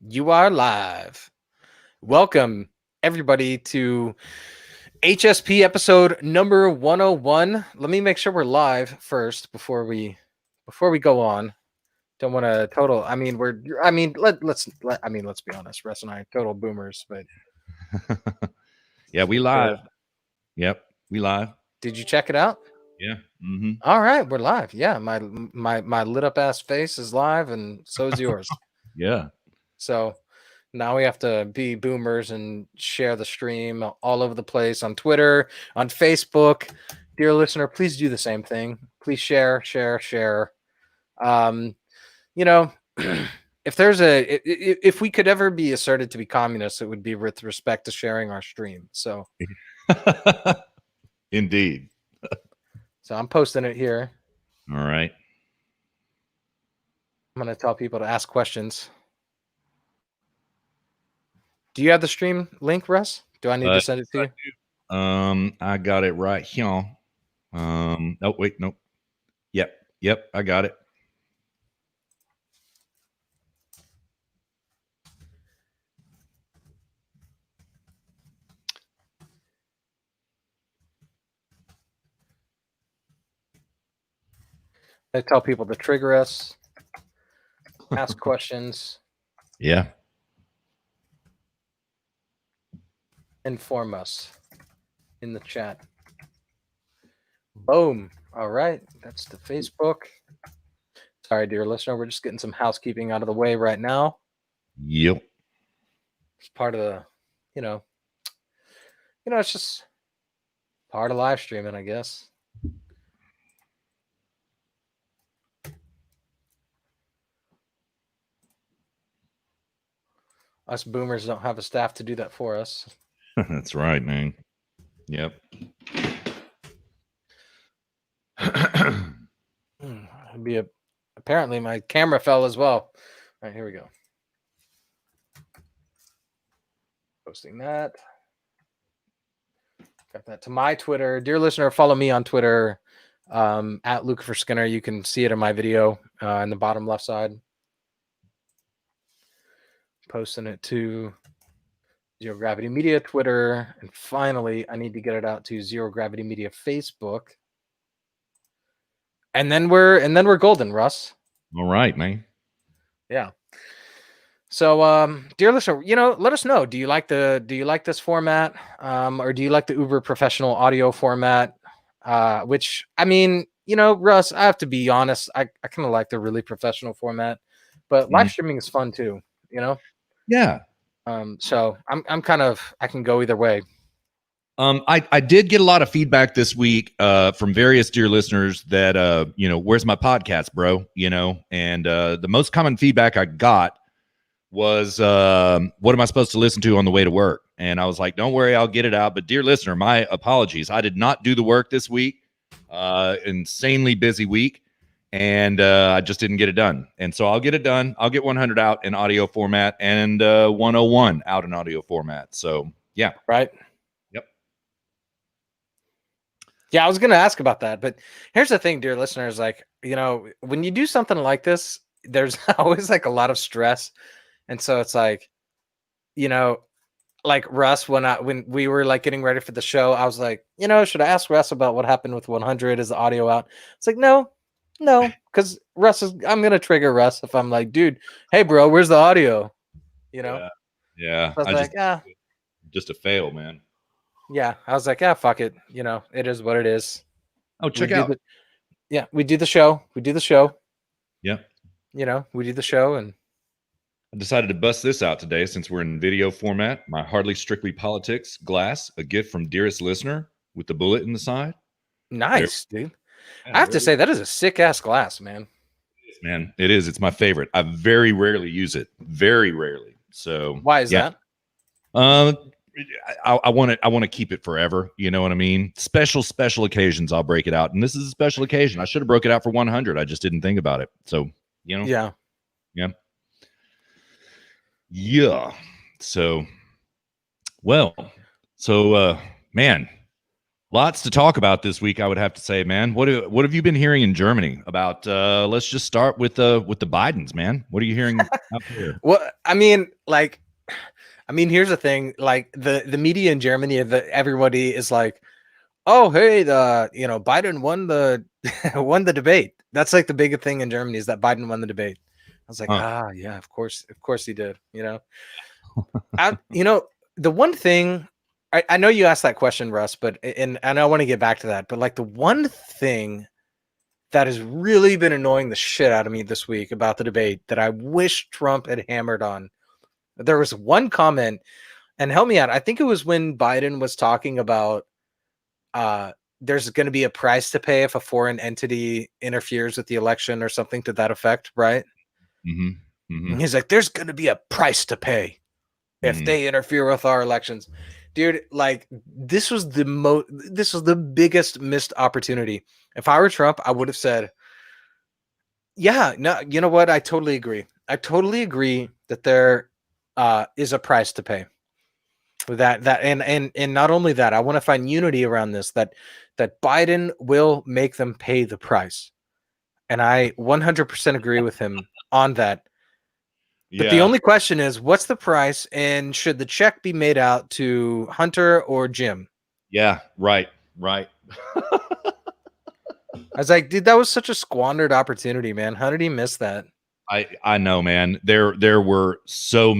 You are live. Welcome, everybody, to HSP episode number 101. Let me make sure we're live first before we go on. Don't want to total. Let's be honest. Russ and I are total boomers, but Yeah, we live. Yep, we live. Did you check it out? Yeah. Mm-hmm. All right, we're live. Yeah, my lit up ass face is live, and so is yours. Yeah. So now we have to be boomers and share the stream all over the place on Twitter, on Facebook. Dear listener, please do the same thing. Please share. You know, if we could ever be asserted to be communists, it would be with respect to sharing our stream. So, Indeed. so I'm posting it here. All right. I'm going to tell people to ask questions. Do you have the stream link, Russ? Do I need to send it to you? I got it right here. Oh wait, nope. Yep, I got it. I tell people to trigger us, ask questions. Yeah. Inform us in the chat. Boom. All right. That's the Facebook. Sorry, dear listener. We're just getting some housekeeping out of the way right now. Yep. It's part of the, it's just part of live streaming, I guess. Us boomers don't have a staff to do that for us. That's right, man. Yep. Apparently my camera fell as well. All right, here we go. Posting that. Got that to my Twitter. Dear listener, follow me on Twitter at Lucifer Skinner. You can see it in my video in the bottom left side. Posting it to Zero Gravity Media Twitter, and finally I need to get it out to Zero Gravity Media Facebook, and then we're golden, Russ. All right, man. Yeah. So dear listener, let us know, do you like this format, or do you like the uber professional audio format, which Russ, I have to be honest, I kind of like the really professional format, but live streaming is fun too, Yeah. So I'm kind of, I can go either way. I did get a lot of feedback this week from various dear listeners that where's my podcast, bro? And the most common feedback I got was what am I supposed to listen to on the way to work? And I was like, don't worry, I'll get it out. But dear listener, my apologies. I did not do the work this week. Insanely busy week. And I just didn't get it done. And so I'll get it done. I'll get 100 out in audio format and 101 out in audio format. So yeah. Right. Yep. Yeah, I was going to ask about that. But here's the thing, dear listeners, like, when you do something like this, there's always like a lot of stress. And so it's like, like Russ, when we were like getting ready for the show, I was like, should I ask Russ about what happened with 100? Is the audio out? It's like, no, because I'm going to trigger Russ if I'm like, dude, hey, bro, where's the audio? Yeah. So I was just a fail, man. Yeah. I was like, fuck it. It is what it is. Oh, check out. We do the show. Yeah. We do the show, and I decided to bust this out today since we're in video format. My Hardly Strictly Politics glass, a gift from dearest listener with the bullet in the side. Nice, dude. I have to say, that is a sick ass glass, man. Man, it is. It's my favorite. I very rarely use it. Very rarely. So why is that? I want to keep it forever. You know what I mean? Special occasions, I'll break it out. And this is a special occasion. I should have broke it out for 100. I just didn't think about it. So, Yeah. So, man, Lots to talk about this week, I would have to say, man. What have you been hearing in Germany about? Let's just start with the Bidens, man. What are you hearing out there? Well, I mean, here's the thing. Like the media in Germany, everybody is like, "Oh, hey, Biden won the won the debate." That's like the big thing in Germany is that Biden won the debate. I was like, yeah, of course he did. The one thing I know you asked that question, Russ, but and I want to get back to that, but like the one thing that has really been annoying the shit out of me this week about the debate that I wish Trump had hammered on. There was one comment, and help me out. I think it was when Biden was talking about there's going to be a price to pay if a foreign entity interferes with the election or something to that effect, right? Mm-hmm. Mm-hmm. And he's like, there's going to be a price to pay if they interfere with our elections. Dude, like this was the biggest missed opportunity. If I were Trump, I would have said, yeah, no, you know what? I totally agree. I totally agree that there is a price to pay. And not only that, I want to find unity around this, that Biden will make them pay the price. And I 100% agree with him on that. But the only question is, what's the price, and should the check be made out to Hunter or Jim? Yeah, right. I was like, dude, that was such a squandered opportunity, man. How did he miss that? I know, man. There were so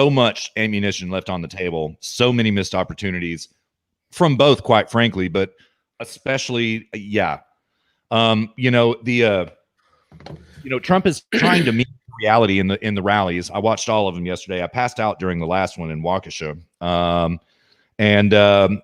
much ammunition left on the table, so many missed opportunities from both, quite frankly, but especially, yeah. Trump is trying to meet reality in the rallies. I watched all of them yesterday. I passed out during the last one in Waukesha.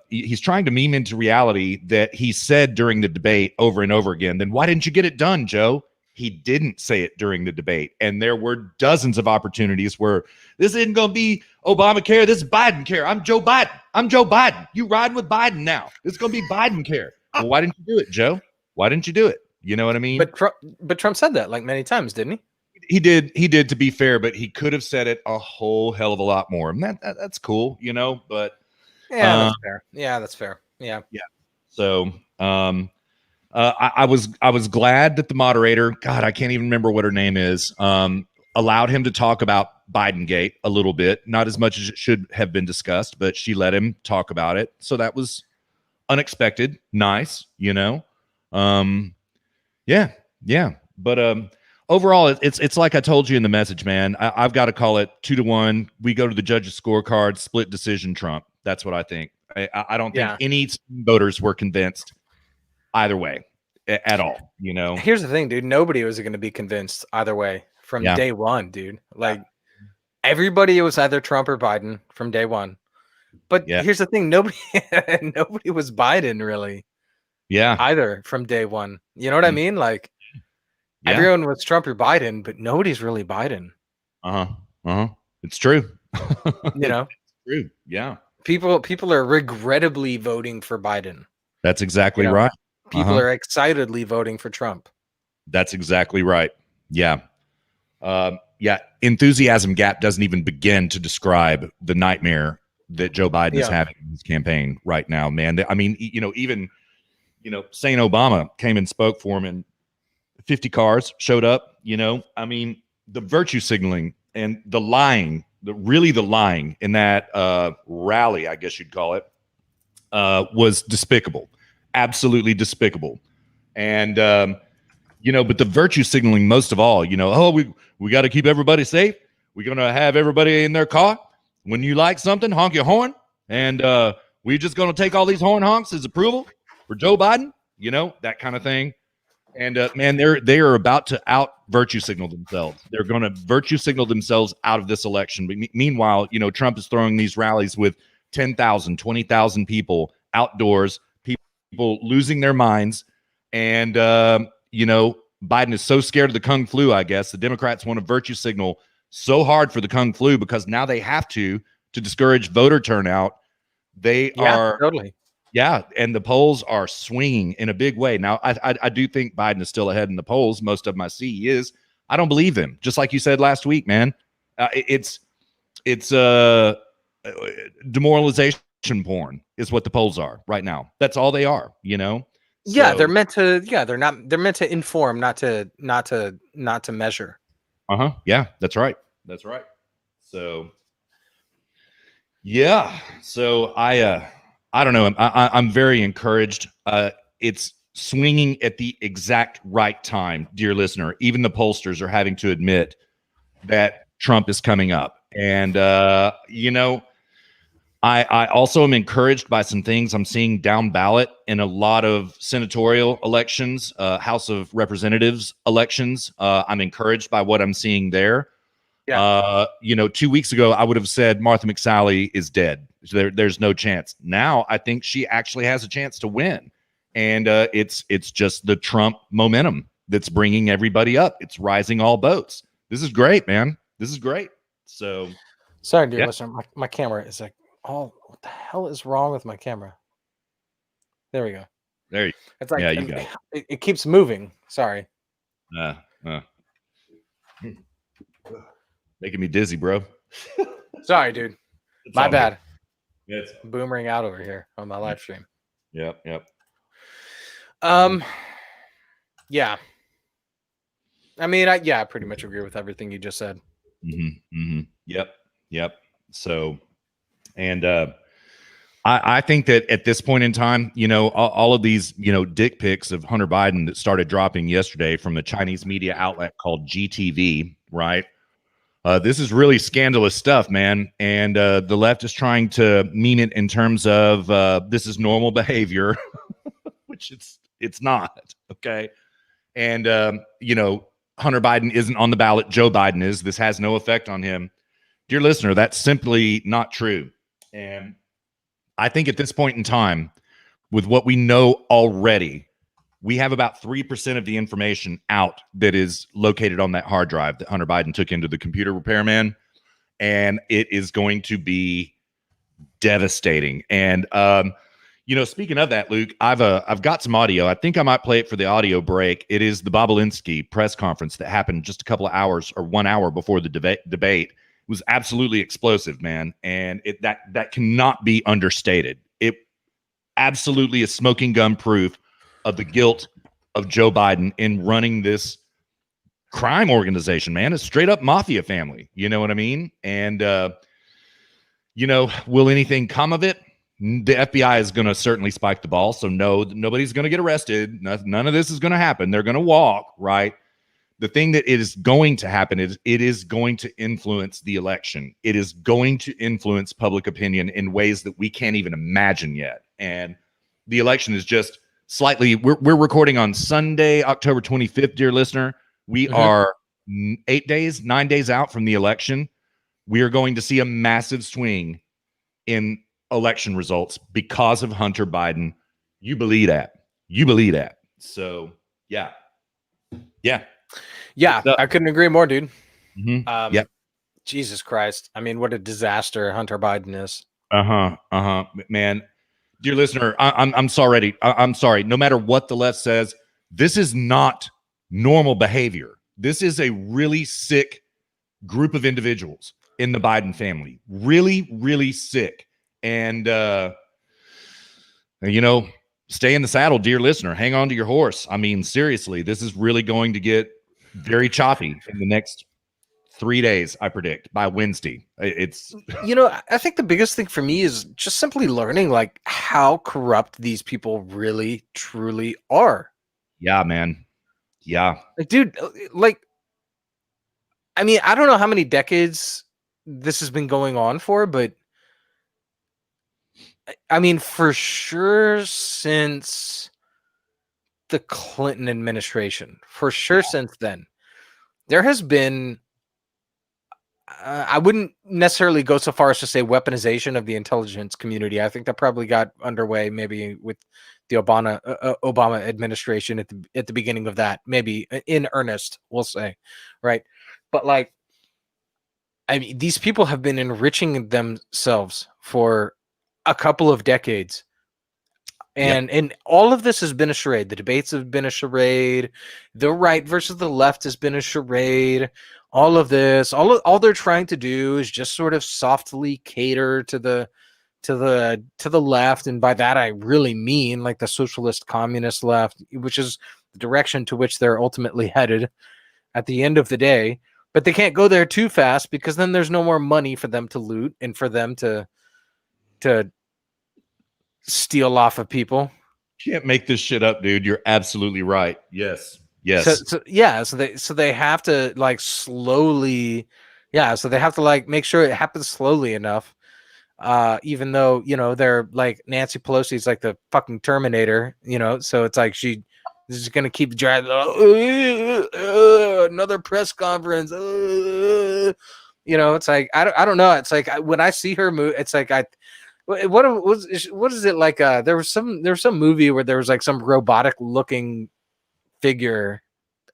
He's trying to meme into reality that he said during the debate over and over again. Then why didn't you get it done, Joe? He didn't say it during the debate. And there were dozens of opportunities where this isn't going to be Obamacare. This is Biden care. I'm Joe Biden. You riding with Biden now. It's going to be Biden care. Well, why didn't you do it, Joe? Why didn't you do it? You know what I mean? But Trump said that like many times, didn't he? He did, to be fair, but he could have said it a whole hell of a lot more. And that's cool, but yeah, that's fair. Yeah, that's fair. Yeah. So I was glad that the moderator, God, I can't even remember what her name is, allowed him to talk about Bidengate a little bit, not as much as it should have been discussed, but she let him talk about it. So that was unexpected, nice, Yeah. But overall, it's like I told you in the message, man. I've got to call it 2-1. We go to the judges' scorecard, split decision, Trump. That's what I think. I don't think any voters were convinced either way at all. Here's the thing, dude. Nobody was going to be convinced either way from day one, dude. Like everybody was either Trump or Biden from day one. But here's the thing: nobody was Biden really. Yeah. Either from day one. You know what I mean? Like everyone was Trump or Biden, but nobody's really Biden. It's true. It's true. Yeah. People are regrettably voting for Biden. That's exactly right. People are excitedly voting for Trump. That's exactly right. Yeah. Enthusiasm gap doesn't even begin to describe the nightmare that Joe Biden is having in his campaign right now, man. I mean, even Saint Obama came and spoke for him, and 50 cars showed up. I mean, the virtue signaling and the lying, the lying in that rally, I guess you'd call it, was despicable, absolutely despicable. And but the virtue signaling most of all, we got to keep everybody safe. We're gonna have everybody in their car. When you like something, honk your horn, and we're just gonna take all these horn honks as approval for Joe Biden, that kind of thing. And man, they are about to out virtue signal themselves. They're going to virtue signal themselves out of this election. But meanwhile, Trump is throwing these rallies with 10,000, 20,000 people outdoors, people losing their minds. And, Biden is so scared of the Kung flu, I guess. The Democrats want to virtue signal so hard for the Kung flu because now they have to discourage voter turnout. They are totally. Yeah, and the polls are swinging in a big way. Now, I do think Biden is still ahead in the polls. Most of them I see he is. I don't believe him. Just like you said last week, man. It's demoralization porn is what the polls are right now. That's all they are, you know? Yeah, they're So, meant to. Yeah, they're meant to inform, not to measure. yeah, that's right. That's right. So, yeah. So I don't know. I'm very encouraged. It's swinging at the exact right time, dear listener. Even the pollsters are having to admit that Trump is coming up. And, you know, I also am encouraged by some things I'm seeing down ballot in a lot of senatorial elections, House of Representatives elections. I'm encouraged by what I'm seeing there. You know, 2 weeks ago, I would have said Martha McSally is dead. There's no chance. Now, I think she actually has a chance to win, and it's just the Trump momentum that's bringing everybody up. It's rising all boats. This is great, man. This is great. So, Sorry, dear yeah, listener, my camera is like, oh, what the hell is wrong with my camera? There we go. there you. It's like Yeah, you got it keeps moving. Sorry. it. Making me dizzy, bro. Sorry, dude. It's My all good. bad. It's Boomering out over here on my live stream. yep. Yeah. I mean, I pretty much agree with everything you just said. Yep. So, and I think that at this point in time, you know, all of these, you know, dick pics of Hunter Biden that started dropping yesterday from a Chinese media outlet called GTV, right? This is really scandalous stuff, man. And the left is trying to mean it in terms of this is normal behavior, which it's not. Okay. And, you know, Hunter Biden isn't on the ballot. Joe Biden is. This has no effect on him. Dear listener, that's simply not true. And I think at this point in time, with what we know already, we have about 3% of the information out that is located on that hard drive that Hunter Biden took into the computer repairman. And it is going to be devastating. And, you know, speaking of that, Luke, I've got some audio. I think I might play it for the audio break. It is the Bobulinski press conference that happened just a couple of hours or 1 hour before the debate. It was absolutely explosive, man, and that cannot be understated. It absolutely is smoking gun proof of the guilt of Joe Biden in running this crime organization, man. It's straight up mafia family. You know what I mean? And you know, will anything come of it? The FBI is going to certainly spike the ball. So no, nobody's going to get arrested. None of this is going to happen. They're going to walk, right? The thing that is going to happen is it is going to influence the election. It is going to influence public opinion in ways that we can't even imagine yet. And the election is just slightly, we're recording on Sunday, October 25th, dear listener. We are 9 days out from the election. We are going to see a massive swing in election results because of Hunter Biden. You believe that. So, yeah. Yeah, I couldn't agree more, dude. Yeah. Jesus Christ. I mean, what a disaster Hunter Biden is. Man, dear listener, I'm sorry. I'm sorry. No matter what the left says, this is not normal behavior. This is a really sick group of individuals in the Biden family. Really, really sick. And you know, stay in the saddle, dear listener. Hang on to your horse. I mean, seriously, this is really going to get very choppy in the next 3 days, I predict, by Wednesday. It's, you know, I think the biggest thing for me is just simply learning like how corrupt these people really truly are. yeah, man. Yeah. Like, dude, like, I mean, I don't know how many decades this has been going on for, but I mean, for sure since the Clinton administration, for sure since then, there has been, I wouldn't necessarily go so far as to say weaponization of the intelligence community. I think that probably got underway maybe with the Obama administration at the beginning of that, maybe in earnest, we'll say, right? But like, I mean, these people have been enriching themselves for a couple of decades. And all of this has been a charade. The debates have been a charade. The right versus the left has been a charade. All of this, all they're trying to do is just sort of softly cater to the to the left, and by that I really mean like the socialist communist left, which is the direction to which they're ultimately headed at the end of the day. But they can't go there too fast because then there's no more money for them to loot and for them to steal off of people. Can't make this shit up, dude. You're absolutely right. Yes. So they have to like slowly, so they have to like make sure it happens slowly enough. Even though, they're like Nancy Pelosi's like the fucking Terminator, so it's like she is going to keep dragging. Another press conference. It's like I don't know. It's like when I see her move, it's like what is it like? There was some movie where there was like some robotic looking figure.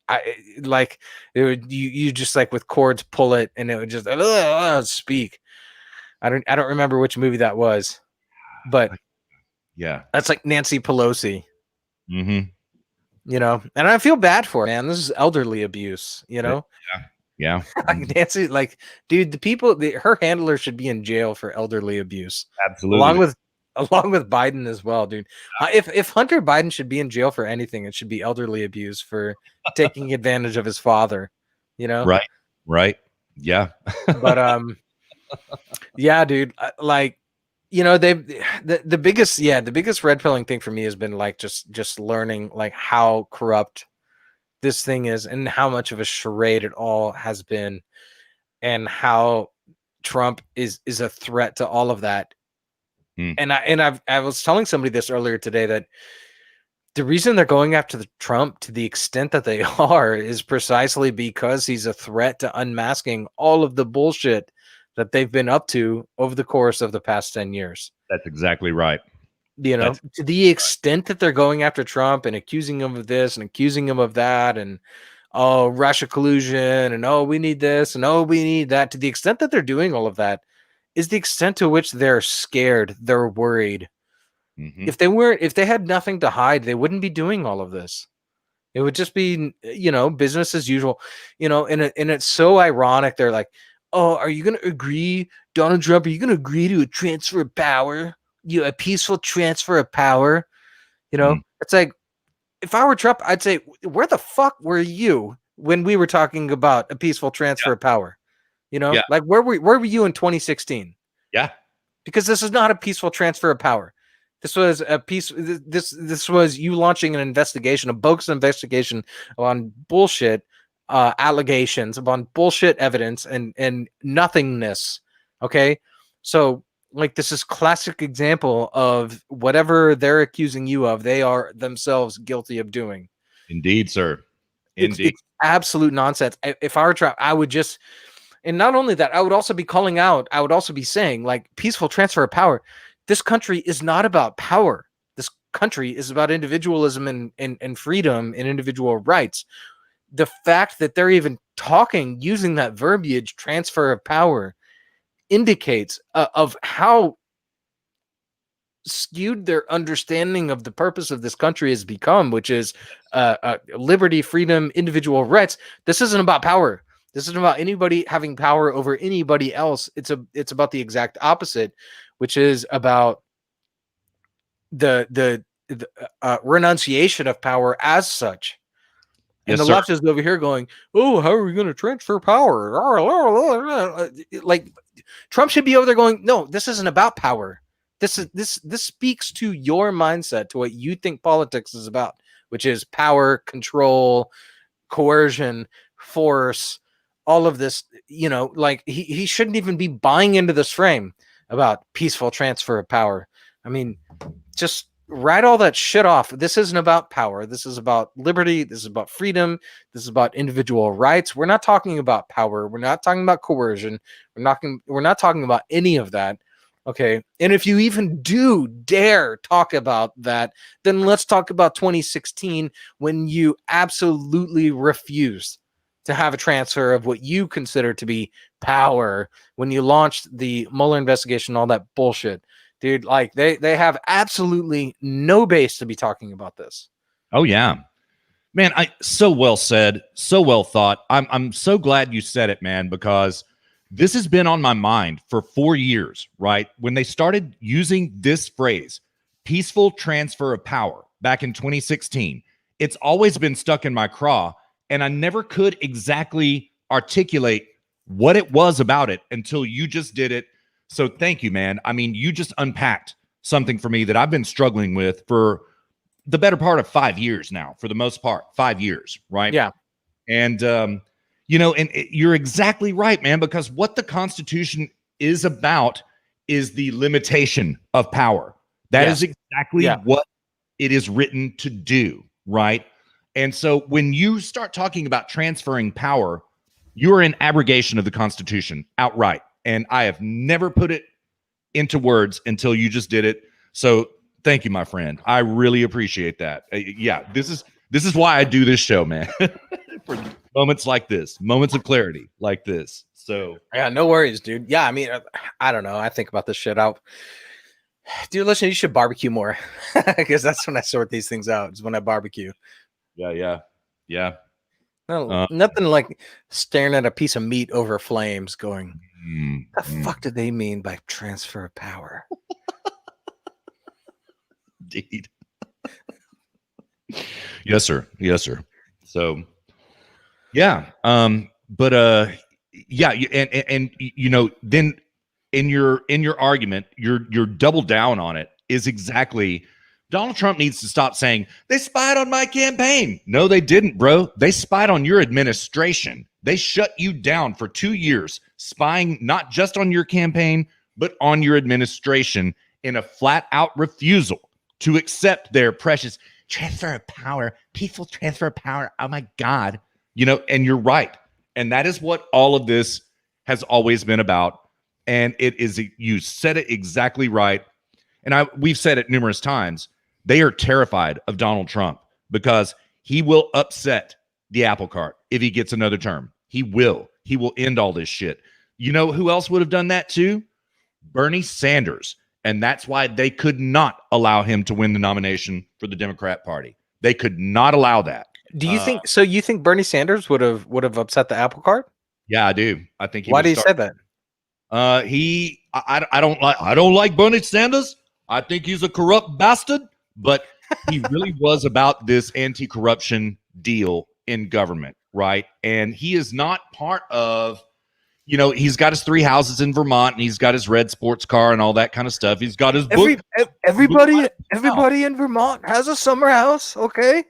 I like it would you just like with cords pull it and it would just speak. I don't remember which movie that was, but yeah, that's like Nancy Pelosi. Mm-hmm. And I feel bad for her, man. This is elderly abuse, Yeah. Like Nancy, like, dude, the people, her handler should be in jail for elderly abuse. Absolutely. Along with Biden as well, dude. If Hunter Biden should be in jail for anything, it should be elderly abuse for taking advantage of his father, Right. Yeah. But yeah, dude, like, the biggest red pilling thing for me has been like just learning like how corrupt this thing is and how much of a charade it all has been, and how Trump is a threat to all of that. And I was telling somebody this earlier today that the reason they're going after the Trump to the extent that they are is precisely because he's a threat to unmasking all of the bullshit that they've been up to over the course of the past 10 years. That's exactly right. To the extent that they're going after Trump and accusing him of this and accusing him of that, and Russia collusion, and we need this and we need that, to the extent that they're doing all of that is the extent to which they're scared, they're worried. Mm-hmm. If they had nothing to hide, they wouldn't be doing all of this. It would just be, business as usual, and it's so ironic. They're like, oh, are you going to agree, Donald Trump, are you going to agree to a transfer of power? A peaceful transfer of power? It's like, if I were Trump, I'd say, where the fuck were you when we were talking about a peaceful transfer of power? Like where were you in 2016? Yeah. Because this is not a peaceful transfer of power. This was this was you launching an investigation, a bogus investigation on bullshit allegations, upon bullshit evidence and nothingness. Okay. So like, this is classic example of whatever they're accusing you of, they are themselves guilty of doing. Indeed, sir. Indeed. It's absolute nonsense. If I were Trump, I would just, and not only that, I would also be calling out, I would also be saying, like, peaceful transfer of power. This country is not about power. This country is about individualism and freedom and individual rights. The fact that they're even using that verbiage, transfer of power, indicates of how skewed their understanding of the purpose of this country has become, which is liberty, freedom, individual rights. This isn't about power. This isn't about anybody having power over anybody else. It's about the exact opposite, which is about the renunciation of power as such. And the left is over here going, oh, how are we going to transfer power? Like, Trump should be over there going, no, this isn't about power. This speaks to your mindset, to what you think politics is about, which is power, control, coercion, force, all of this. Like, he shouldn't even be buying into this frame about peaceful transfer of power. I mean, just write all that shit off. This isn't about power. This is about liberty. This is about freedom. This is about individual rights. We're not talking about power. We're not talking about coercion. We're not talking about any of that. Okay. And if you even do dare talk about that, then let's talk about 2016, when you absolutely refused to have a transfer of what you consider to be power, when you launched the Mueller investigation, all that bullshit. Dude, like, they have absolutely no base to be talking about this. Oh yeah, man. So well said, so well thought. I'm so glad you said it, man, because this has been on my mind for 4 years, right? When they started using this phrase, peaceful transfer of power, back in 2016, it's always been stuck in my craw, and I never could exactly articulate what it was about it until you just did it. So thank you, man. I mean, you just unpacked something for me that I've been struggling with for the better part of 5 years now, for the most part, 5 years, right? Yeah. And, you're exactly right, man, because what the Constitution is about is the limitation of power. That is exactly what it is written to do, right? And so when you start talking about transferring power, you're an abrogation of the Constitution outright. And I have never put it into words until you just did it. So thank you, my friend. I really appreciate that. This is why I do this show, man. For moments like this, moments of clarity like this. So yeah, no worries, dude. Yeah, I mean, I don't know. I think about this shit out. Dude, listen, you should barbecue more because that's when I sort these things out. Is when I barbecue. Yeah. No, nothing like staring at a piece of meat over flames, going, "The fuck did they mean by transfer of power?" Indeed. Yes, sir. So, yeah. And then in your argument, your double down on it is exactly Donald Trump needs to stop saying they spied on my campaign. No, they didn't, bro. They spied on your administration. They shut you down for 2 years, spying not just on your campaign, but on your administration in a flat out refusal to accept their precious transfer of power, peaceful transfer of power. Oh my God. And you're right. And that is what all of this has always been about. And it is, you said it exactly right. And we've said it numerous times. They are terrified of Donald Trump because he will upset the apple cart if he gets another term. He will end all this shit. You know who else would have done that too? Bernie Sanders. And that's why they could not allow him to win the nomination for the Democrat Party. They could not allow that. Do you think so? You think Bernie Sanders would have upset the apple cart? Yeah, I do. I think. Why do you say that? I don't like Bernie Sanders. I think he's a corrupt bastard, but he really was about this anti-corruption deal in government, right? And he is not part of, he's got his 3 houses in Vermont and he's got his red sports car and all that kind of stuff. He's got his book. Everybody in Vermont has a summer house, okay?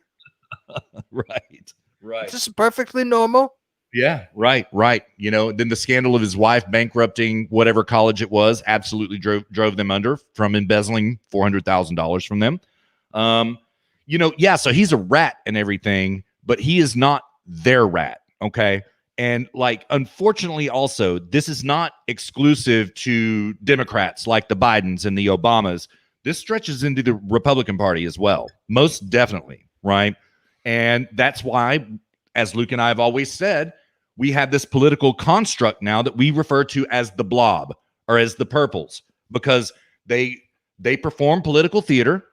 Right. This is perfectly normal. Yeah, right. Then the scandal of his wife bankrupting whatever college it was absolutely drove them under from embezzling $400,000 from them. So he's a rat and everything, but he is not their rat, okay? And unfortunately also, this is not exclusive to Democrats like the Bidens and the Obamas. This stretches into the Republican Party as well, most definitely, right? And that's why, as Luke and I have always said, we have this political construct now that we refer to as the blob or as the purples, because they perform political theater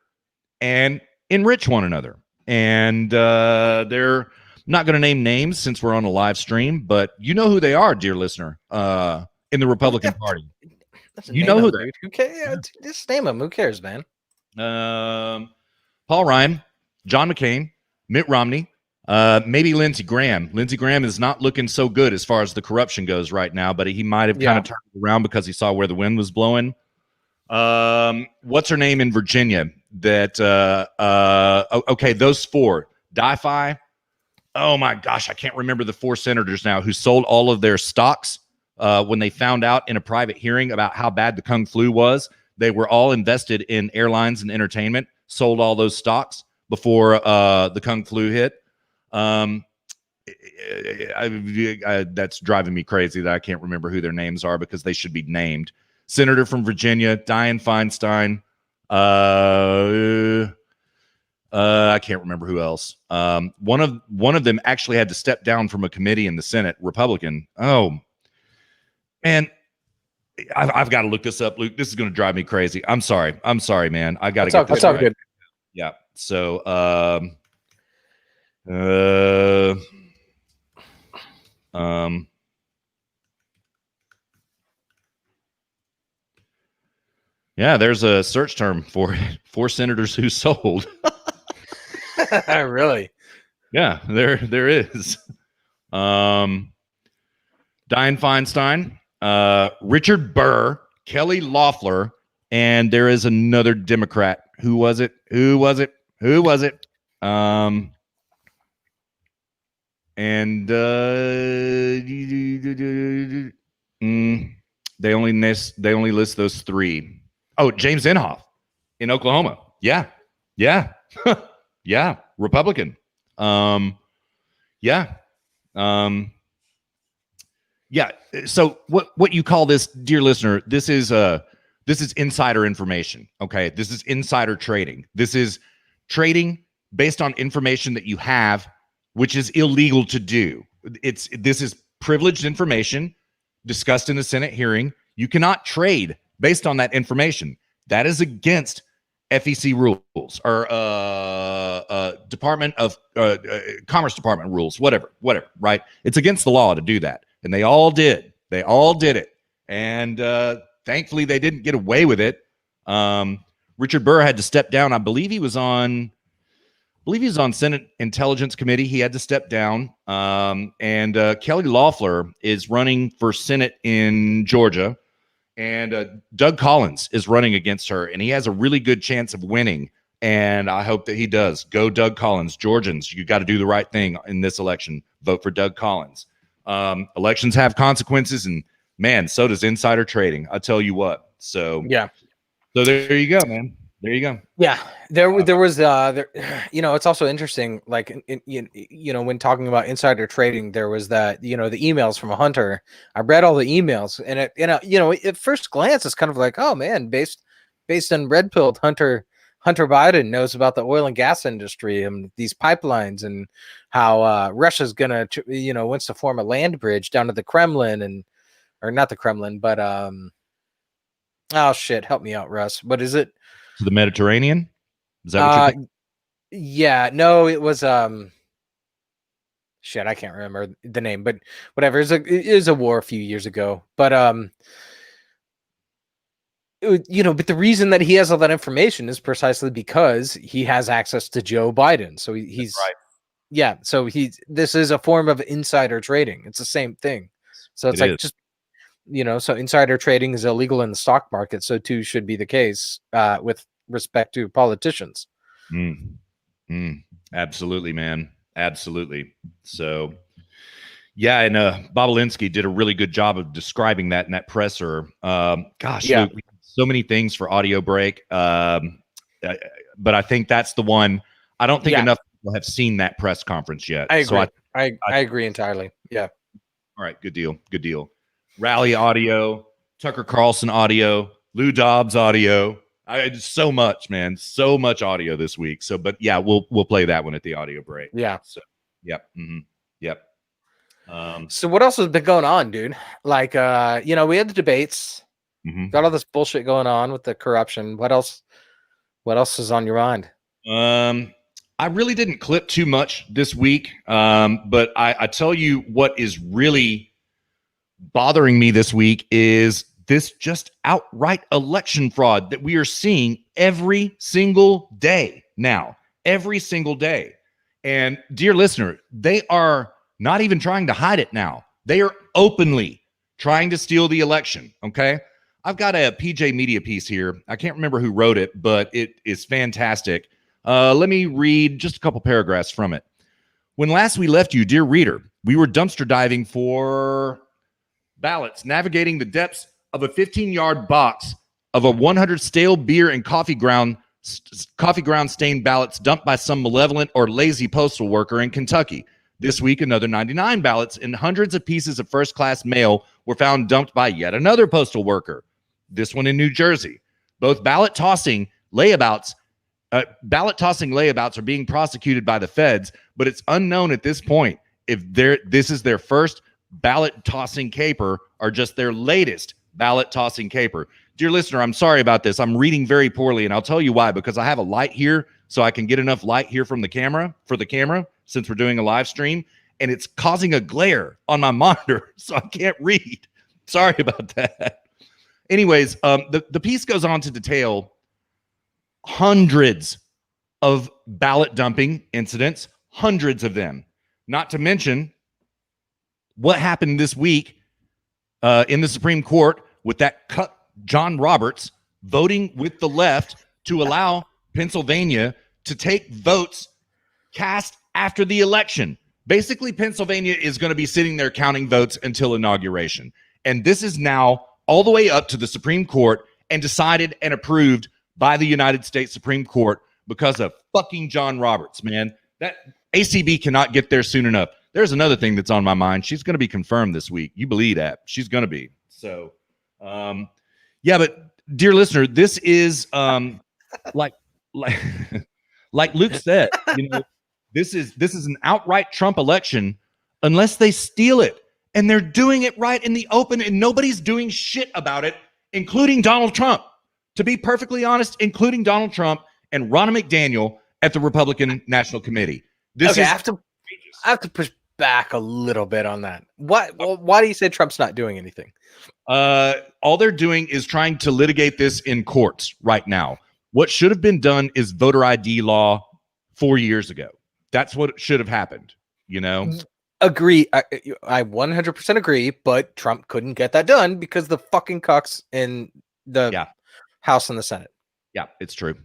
and enrich one another. And they're not going to name names since we're on a live stream, but you know who they are, dear listener, in the Republican Party. You know who they are. Who cares? Just name them. Who cares, man? Paul Ryan, John McCain, Mitt Romney, maybe Lindsey Graham. Lindsey Graham is not looking so good as far as the corruption goes right now, but he might have kind of turned it around because he saw where the wind was blowing. What's her name in Virginia? Okay, those 4. Di-Fi. Oh my gosh, I can't remember the 4 senators now who sold all of their stocks when they found out in a private hearing about how bad the Kung flu was. They were all invested in airlines and entertainment, sold all those stocks before the Kung flu hit. That's driving me crazy that I can't remember who their names are because they should be named. Senator from Virginia, Dianne Feinstein. I can't remember who else. One of them actually had to step down from a committee in the Senate, Republican. Oh, man. I've got to look this up, Luke. This is going to drive me crazy. I'm sorry, man. I got to get this right. Good. Yeah. So, Yeah, there's a search term for it. 4 senators who sold. Really? Yeah, there is. Dianne Feinstein, Richard Burr, Kelly Loeffler, and there is another Democrat. Who was it? And they only list those 3. Oh, James Inhofe in Oklahoma. Yeah. Yeah, Republican. Yeah. Yeah. So what you call this, dear listener, this is insider information. Okay. This is insider trading. This is trading based on information that you have, which is illegal to do. This is privileged information discussed in the Senate hearing. You cannot trade based on that information. That is against FEC rules or Department of Commerce Department rules, whatever, right? It's against the law to do that. And they all did. They all did it. And thankfully, they didn't get away with it. Richard Burr had to step down. I believe he was on Senate Intelligence Committee. He had to step down. And Kelly Loeffler is running for Senate in Georgia. And Doug Collins is running against her. And he has a really good chance of winning. And I hope that he does. Go Doug Collins. Georgians, you got to do the right thing in this election. Vote for Doug Collins. Elections have consequences, and man, so does insider trading. I tell you what. So Yeah. So there you go, man. There you go. Yeah, there was it's also interesting, like when talking about insider trading, there was that, the emails from a Hunter. I read all the emails, and at first glance, it's kind of like, oh man, based on red pilled Hunter Biden knows about the oil and gas industry and these pipelines, and how Russia's gonna wants to form a land bridge down to the Kremlin, or not the Kremlin, but oh shit, help me out, Russ. What is it? To the Mediterranean? Is that what you're thinking? Yeah, no, it was shit, I can't remember the name, but whatever. It was a war a few years ago. But but the reason that he has all that information is precisely because he has access to Joe Biden. So he's right. Yeah, so this is a form of insider trading. It's the same thing. So it's like just so insider trading is illegal in the stock market, so too should be the case with respect to politicians. Absolutely, man. Absolutely. So, yeah, and Bobolinsky did a really good job of describing that in that presser. Gosh, yeah. Luke, so many things for audio break, but I think that's the one. I don't think enough people have seen that press conference yet. I agree. So I agree entirely. Yeah. All right. Good deal. Good deal. Rally audio, Tucker Carlson audio, Lou Dobbs audio. So much, man. So much audio this week. So, but yeah, we'll play that one at the audio break. Yeah. So, yep. Yep. So what else has been going on, dude? Like, we had the debates, got all this bullshit going on with the corruption. What else is on your mind? I really didn't clip too much this week. But I tell you what is really bothering me this week is this just outright election fraud that we are seeing every single day now, every single day. And dear listener, they are not even trying to hide it now. They are openly trying to steal the election. Okay. I've got a PJ Media piece here. I can't remember who wrote it, but it is fantastic. Let me read just a couple paragraphs from it. When last we left you, dear reader, we were dumpster diving for ballots, navigating the depths of a 15-yard box of a 100 stale beer and coffee ground stained ballots dumped by some malevolent or lazy postal worker in Kentucky. This week, another 99 ballots and hundreds of pieces of first-class mail were found dumped by yet another postal worker, this one in New Jersey. Both ballot tossing layabouts are being prosecuted by the feds, but it's unknown at this point if this is their first ballot tossing caper or just their latest ballot tossing caper. Dear listener, I'm sorry about this. I'm reading very poorly, and I'll tell you why, because I have a light here so I can get enough light here from the camera since we're doing a live stream, and it's causing a glare on my monitor, so I can't read. Sorry about that. Anyways, the piece goes on to detail hundreds of ballot dumping incidents, hundreds of them. Not to mention what happened this week in the Supreme Court with that cut John Roberts voting with the left to allow Pennsylvania to take votes cast after the election. Basically, Pennsylvania is going to be sitting there counting votes until inauguration. And this is now all the way up to the Supreme Court and decided and approved by the United States Supreme Court because of fucking John Roberts, man. That ACB cannot get there soon enough. There's another thing that's on my mind. She's going to be confirmed this week. You believe that? She's going to be. So, yeah, but dear listener, this is like like Luke said, this is an outright Trump election unless they steal it. And they're doing it right in the open, and nobody's doing shit about it, including Donald Trump. To be perfectly honest, including Donald Trump and Ronna McDaniel at the Republican National Committee. I have to push back a little bit on that. Why do you say Trump's not doing anything? All they're doing is trying to litigate this in courts right now. What should have been done is voter ID law 4 years ago. That's what should have happened, Agree. I 100% agree, but Trump couldn't get that done because the fucking cucks in the House and the Senate. Yeah, it's true.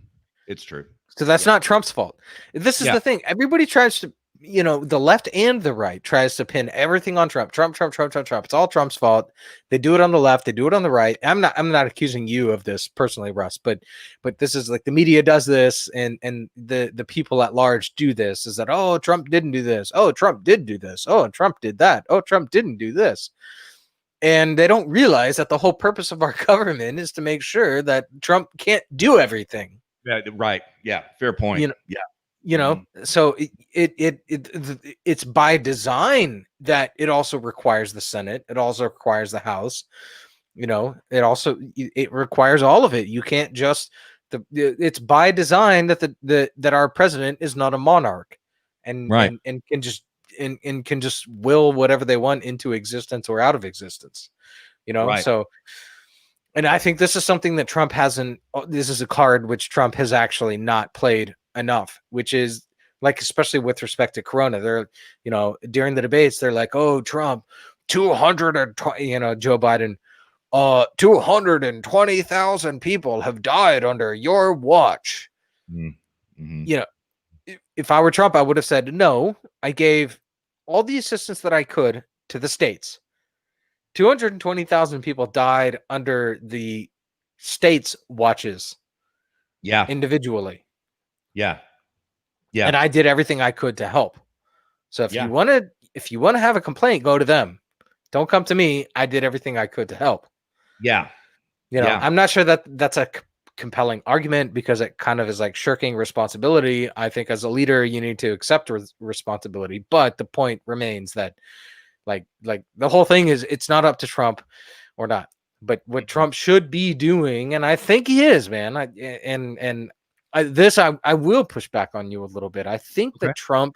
It's true. So that's not Trump's fault. This is the thing. Everybody tries to, the left and the right tries to pin everything on Trump. Trump. It's all Trump's fault. They do it on the left. They do it on the right. I'm not accusing you of this personally, Russ, but this is like the media does this and the people at large do this, is that, oh, Trump didn't do this. Oh, Trump did do this. Oh, Trump did that. Oh, Trump didn't do this. And they don't realize that the whole purpose of our government is to make sure that Trump can't do everything. Yeah, right. Yeah, fair point. So it's by design that it also requires the Senate. It also requires the House. It requires all of it. You can't just it's by design that our president is not a monarch and can just will whatever they want into existence or out of existence. So. And I think this is something that Trump hasn't. This is a card which Trump has actually not played enough, which is like, especially with respect to Corona. They're, during the debates, they're like, "Oh, Trump, 220," Joe Biden, 220,000 people have died under your watch. Mm-hmm. If I were Trump, I would have said, no, I gave all the assistance that I could to the states. 220,000 people died under the states' watches. Yeah. Individually. Yeah. Yeah. And I did everything I could to help. So if you want to have a complaint, go to them. Don't come to me. I did everything I could to help. Yeah. I'm not sure that that's a compelling argument because it kind of is like shirking responsibility. I think as a leader, you need to accept responsibility. But the point remains that like the whole thing is, it's not up to Trump or not, but what Trump should be doing, and I think he is, man. I will push back on you a little bit. I think that Trump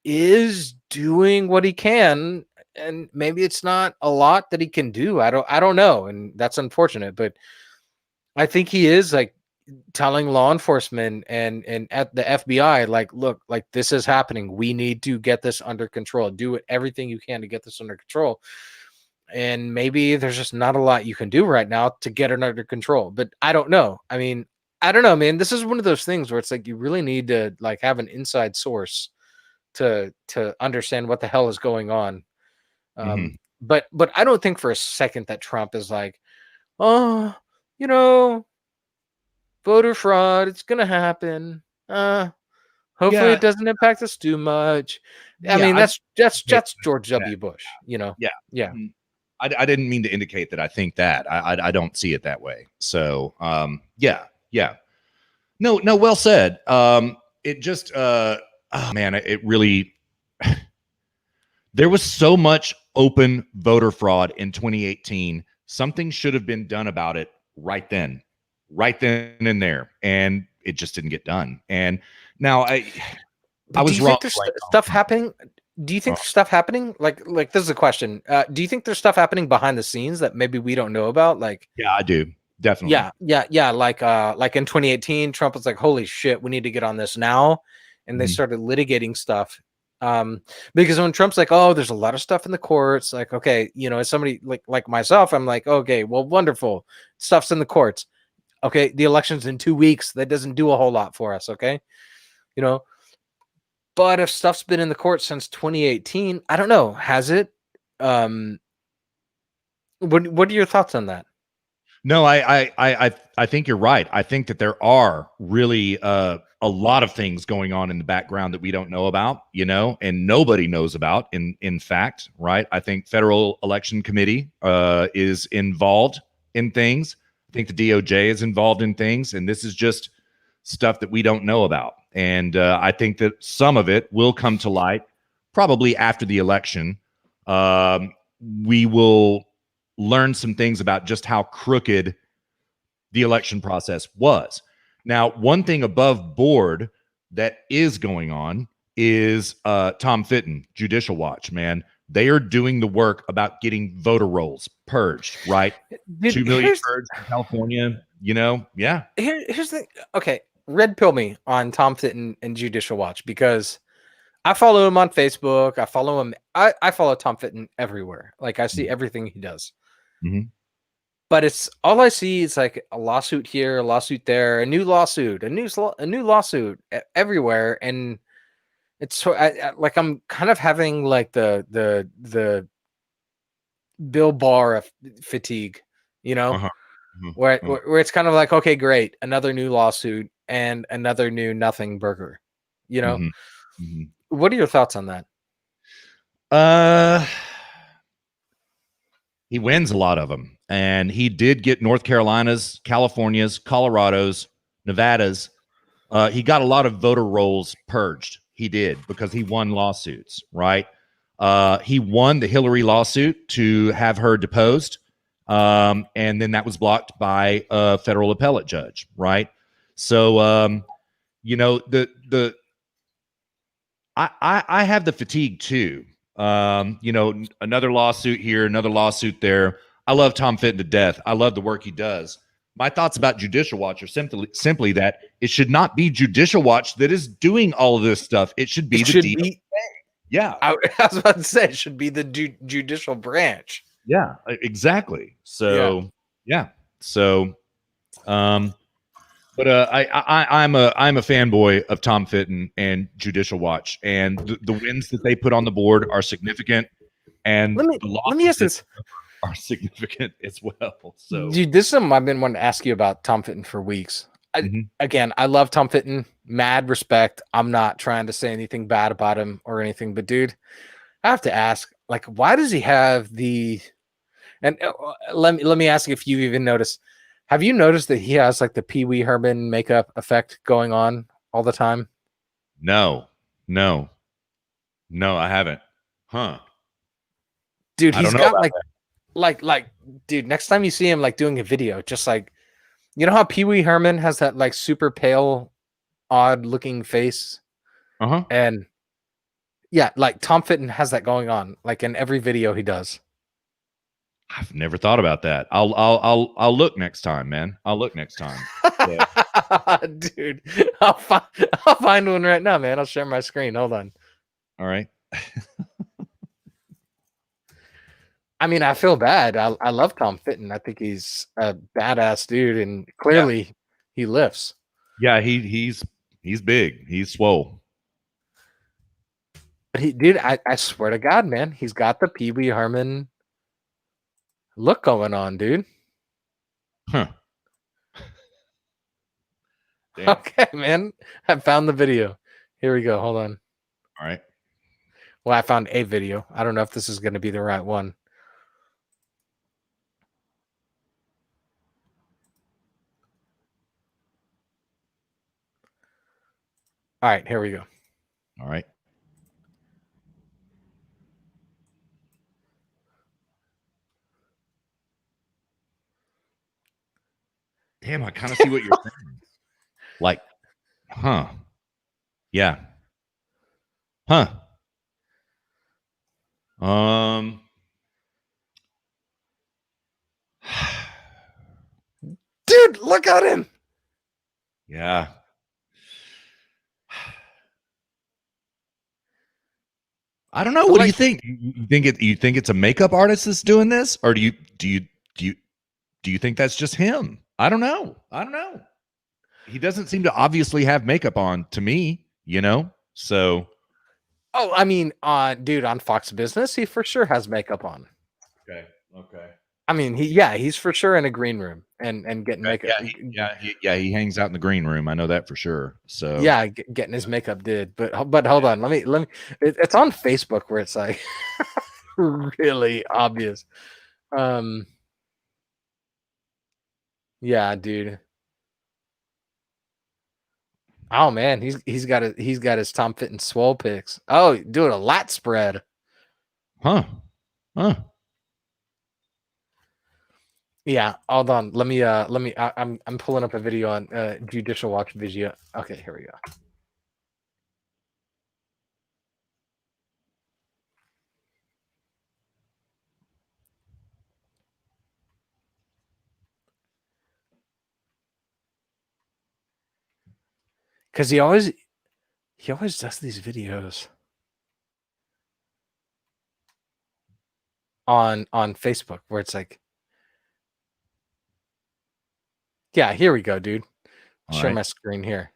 is doing what he can, and maybe it's not a lot that he can do. I don't know, and that's unfortunate, but I think he is like telling law enforcement and at the FBI, like, look, like this is happening. We need to get this under control. Do everything you can to get this under control. And maybe there's just not a lot you can do right now to get it under control. But I don't know. I mean, I don't know, man. This is one of those things where it's like you really need to like have an inside source to understand what the hell is going on. But I don't think for a second that Trump is like, oh, voter fraud, it's gonna happen. Hopefully it doesn't impact us too much. I mean, that's George W. Bush, Yeah. I didn't mean to indicate that I think that. I don't see it that way. So yeah. No, well said. It just it really there was so much open voter fraud in 2018. Something should have been done about it right then and there, and it just didn't get done. And now I was wrong. There's stuff happening. do you think there's stuff happening? Like this is a question. Do you think there's stuff happening behind the scenes that maybe we don't know about? Like, Yeah, I do. Definitely. yeah. Like in 2018, Trump was like, "Holy shit, we need to get on this now," and they Mhm. started litigating stuff. Because when Trump's like, "Oh, there's a lot of stuff in the courts," like, okay, as somebody like myself, I'm like, okay, well, wonderful, stuff's in the courts. Okay, the election's in 2 weeks. That doesn't do a whole lot for us. Okay, you know, but if stuff's been in the court since 2018, I don't know, has it? Um, what are your thoughts on that? No, I think you're right. I think that there are really a lot of things going on in the background that we don't know about, and nobody knows about. In fact, right? I think Federal Election Committee is involved in things. I think the DOJ is involved in things, and this is just stuff that we don't know about. And I think that some of it will come to light probably after the election. Um, we will learn some things about just how crooked the election process was. Now, one thing above board that is going on is Tom Fitton, Judicial Watch, man. They are doing the work about getting voter rolls purged, right? Dude, 2 million purged in California, yeah. here's the okay. Red pill me on Tom Fitton and Judicial Watch because I follow him on Facebook. I follow him. I follow Tom Fitton everywhere. Like I see everything he does. Mm-hmm. But it's all I see is like a lawsuit here, a lawsuit there, a new lawsuit, a new lawsuit everywhere, and it's so like I'm kind of having like the Bill Barr fatigue, you know, Uh-huh. where Uh-huh. where it's kind of like, okay, great, another new lawsuit and another new nothing burger, you know. Mm-hmm. Mm-hmm. What are your thoughts on that? Uh, he wins a lot of them, and he did get North Carolina's, California's, Colorado's, Nevada's. He got a lot of voter rolls purged. He did because he won lawsuits, right? He won the Hillary lawsuit to have her deposed, and then that was blocked by a federal appellate judge, right? So, the I have the fatigue too. Another lawsuit here, another lawsuit there. I love Tom Fitton to death. I love the work he does. My thoughts about Judicial Watch are simply that it should not be Judicial Watch that is doing all of this stuff. It should be It the should DOJ. be. Yeah, I was about to say it should be the judicial branch. yeah, exactly. Yeah. So, yeah. So, um, but I'm a fanboy of Tom Fitton and Judicial Watch, and the wins that they put on the board are significant, and Let me the let me losses ask that this. are significant as well. So, Dude, this is something I've been wanting to ask you about Tom Fitton for weeks. mhm. Again, I love Tom Fitton, mad respect. I'm not trying to say anything bad about him or anything, but dude, I have to ask, like, why does he have the? And let me ask you if you even noticed. Have you noticed that he has like the Pee Wee Herman makeup effect going on all the time? No, no, no, I haven't. Huh? Dude, I don't he's know got about like dude, next time you see him like doing a video, just like how Pee Wee Herman has that like super pale, odd looking face, that. Uh huh. and yeah, like Tom Fitton has that going on, like in every video he does. I've never thought about that. I'll look next time, man. I'll look next time. Yeah. Dude, I'll find one right now, man. I'll share my screen. Hold on. All right. I mean, I feel bad. I love Tom Fitton. I think he's a badass dude, and Yeah. clearly he lifts. Yeah. He's big. He's swole. But dude, I swear to God, man, he's got the Pee Wee Herman look going on, dude. Huh. Damn. Okay, man. I found the video. Here we go. Hold on. All right. Well, I found a video. I don't know if this is going to be the right one. All right, here we go. All right. Damn, I kind of see what you're saying. Like, huh? Yeah. Huh? Um, Dude, look at him. yeah. I don't know. But What do you like, think? You think it's a makeup artist that's doing this, or do you think that's just him? I don't know. I don't know. He doesn't seem to obviously have makeup on to me, you know? So oh, I mean, dude, on Fox Business, he for sure has makeup on. okay, okay. I mean, he's for sure in a green room and getting Okay. makeup. He hangs out in the green room. I know that for sure. So Yeah, getting his makeup did. But hold on, let me. It's on Facebook where it's like really obvious. Um, yeah, dude. Oh man, he's got his Tom Fitton swole pics. Oh, doing a lat spread. huh. Huh. Yeah, hold on. Let me I'm pulling up a video on Judicial Watch video. Okay, here we go. Cuz he always does these videos on Facebook where it's like, yeah, here we go, dude. All Share right. my screen here.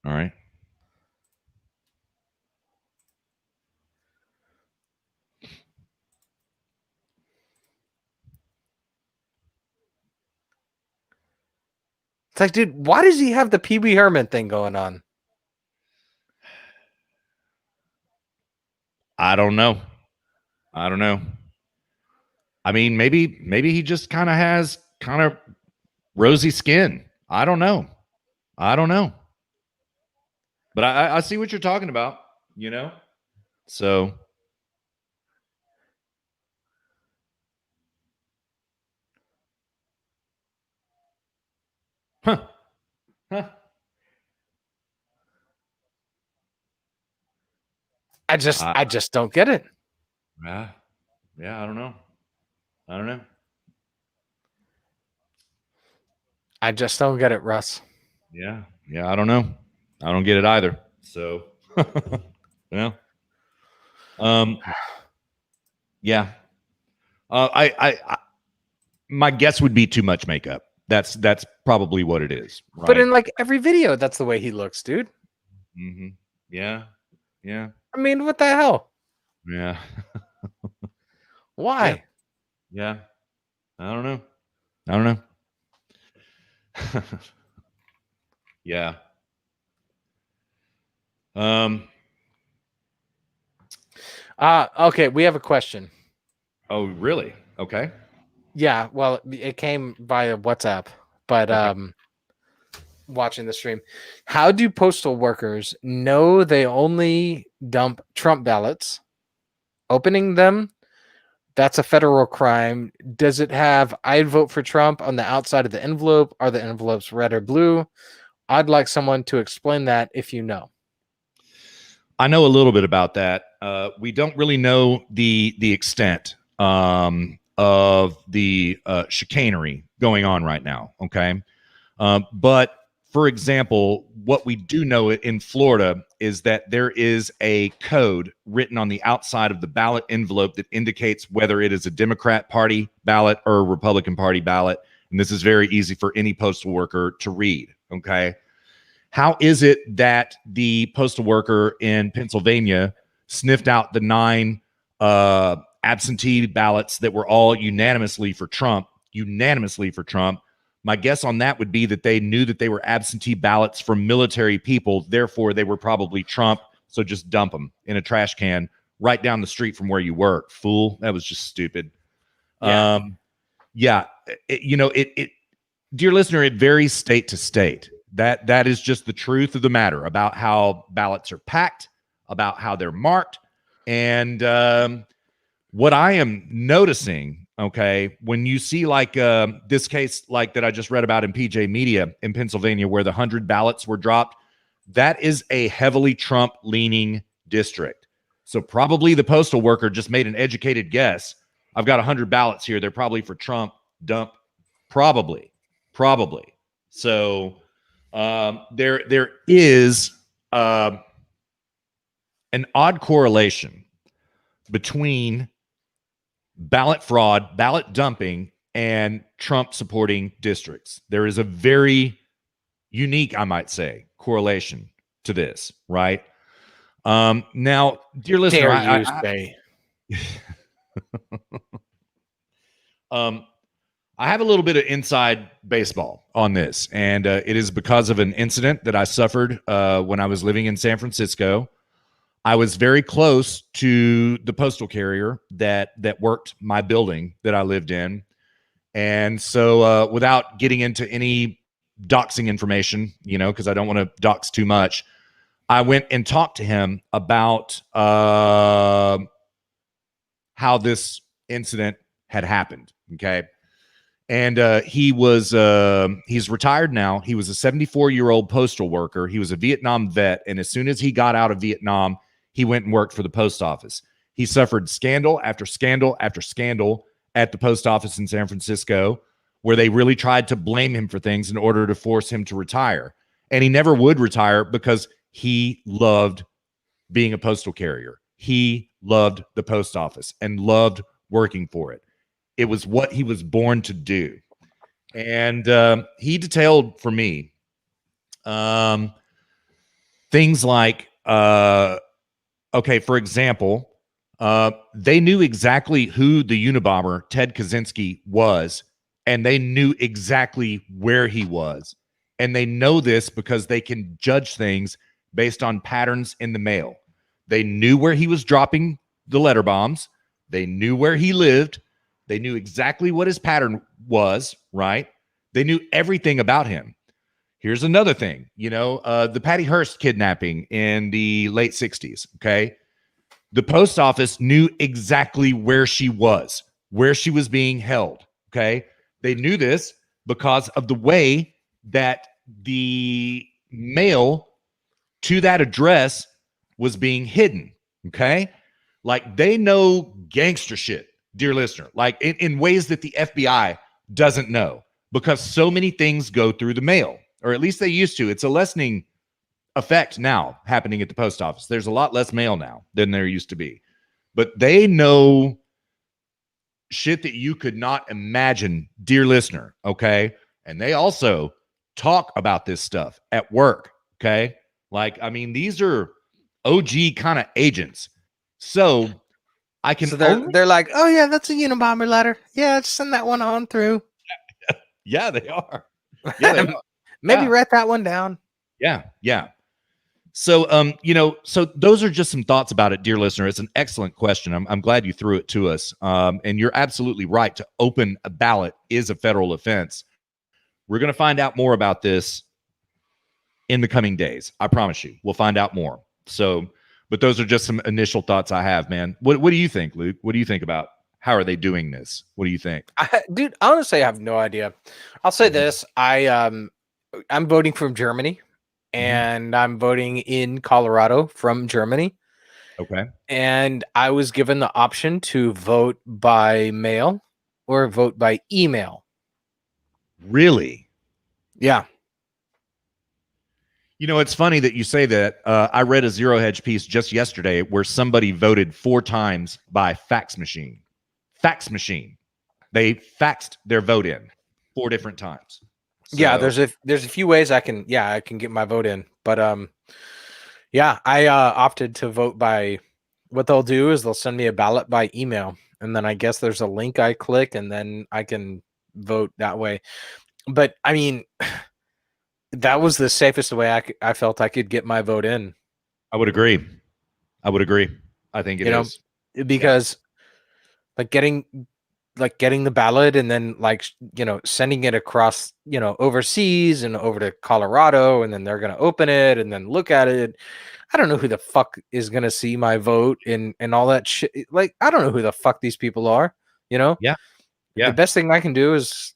All right. It's like, dude, why does he have the Pee Wee Herman thing going on? I don't know. I don't know. I mean, maybe he just kind of has kind of rosy skin. I don't know. I don't know. But I see what you're talking about, you know? So huh. Huh. I, I just don't get it. yeah. Yeah, I don't know. I don't know. I just don't get it, Russ. Yeah. Yeah, I don't know. I don't get it either. So yeah. Um yeah. I my guess would be too much makeup. That's probably what it is, But right? in like every video, that's the way he looks, dude. Mm-hmm. Yeah. Yeah. I mean, what the hell? Yeah. Yeah. Why? Yeah. I don't know. I don't know. Yeah. Um. Okay, we have a question. Oh, really? Okay. Yeah, well, it came via WhatsApp, but Okay. watching the stream. How do postal workers know they only dump Trump ballots? Opening them, that's a federal crime. Does it have I'd vote for Trump on the outside of the envelope? Are the envelopes red or blue? I'd like someone to explain that if you know. I know a little bit about that. We don't really know the extent of the chicanery going on right now. Okay. But for example, what we do know in Florida is that there is a code written on the outside of the ballot envelope that indicates whether it is a Democrat Party ballot or a Republican Party ballot. And this is very easy for any postal worker to read. Okay. How is it that the postal worker in Pennsylvania sniffed out the 9 absentee ballots that were all unanimously for Trump? Unanimously for Trump. My guess on that would be that they knew that they were absentee ballots from military people. Therefore, they were probably Trump. So just dump them in a trash can right down the street from where you work. Fool. That was just stupid. Yeah. Yeah. It dear listener, it varies state to state. That is just the truth of the matter about how ballots are packed, about how they're marked, and what I am noticing. Okay, when you see like this case like that I just read about in PJ Media in Pennsylvania, where the 100 ballots were dropped, that is a heavily Trump leaning district. So probably the postal worker just made an educated guess. I've got 100 ballots here. They're probably for Trump. Dump. Probably. So there is an odd correlation between ballot fraud, ballot dumping, and Trump supporting districts. There is a very unique, I might say, correlation to this, right? Now, dear listener, Dare you say? I have a little bit of inside baseball on this, and it is because of an incident that I suffered when I was living in San Francisco. I was very close to the postal carrier that worked my building that I lived in, and so without getting into any doxing information, because I don't want to dox too much, I went and talked to him about how this incident had happened. Okay. And he's retired now. He was a 74-year-old postal worker. He was a Vietnam vet. And as soon as he got out of Vietnam, he went and worked for the post office. He suffered scandal after scandal after scandal at the post office in San Francisco, where they really tried to blame him for things in order to force him to retire. And he never would retire because he loved being a postal carrier. He loved the post office and loved working for it. It was what he was born to do. And he detailed for me things like, okay, for example, they knew exactly who the Unabomber, Ted Kaczynski, was, and they knew exactly where he was. And they know this because they can judge things based on patterns in the mail. They knew where he was dropping the letter bombs. They knew where he lived. They knew exactly what his pattern was, right? They knew everything about him. Here's another thing, the Patty Hearst kidnapping in the late 60s, okay? The post office knew exactly where she was being held, okay? They knew this because of the way that the mail to that address was being hidden, okay? Like, they know gangster shit, dear listener, like in ways that the FBI doesn't know, because so many things go through the mail, or at least they used to. It's a lessening effect now happening at the post office. There's a lot less mail now than there used to be, but they know shit that you could not imagine, dear listener, okay? And they also talk about this stuff at work, okay? Like, I mean, these are OG kind of agents. So I can they're like, oh yeah, that's a Unabomber letter. Yeah, just send that one on through. Yeah, they are. Yeah, they are. Maybe write that one down. Yeah. So, so those are just some thoughts about it, dear listener. It's an excellent question. I'm glad you threw it to us. And you're absolutely right. To open a ballot is a federal offense. We're going to find out more about this in the coming days. I promise you, we'll find out more. So, but those are just some initial thoughts I have, man. What do you think, Luke? What do you think about how are they doing this? What do you think? Dude, honestly, I have no idea. I'll say this. I'm voting from Germany, and I'm voting in Colorado from Germany. Okay. And I was given the option to vote by mail or vote by email. Really? Yeah. It's funny that you say that. I read a Zero Hedge piece just yesterday where somebody voted 4 times by fax machine. Fax machine. They faxed their vote in 4 different times. So, yeah, there's a few ways I can get my vote in, but I opted to vote by. What they'll do is they'll send me a ballot by email, and then I guess there's a link I click, and then I can vote that way. But I mean, that was the safest way I felt I could get my vote in. I would agree. I think it is. Because getting the ballot and then sending it across, overseas and over to Colorado, and then they're going to open it and then look at it. I don't know who the fuck is going to see my vote and all that shit. Like, I don't know who the fuck these people are, Yeah. The best thing I can do is,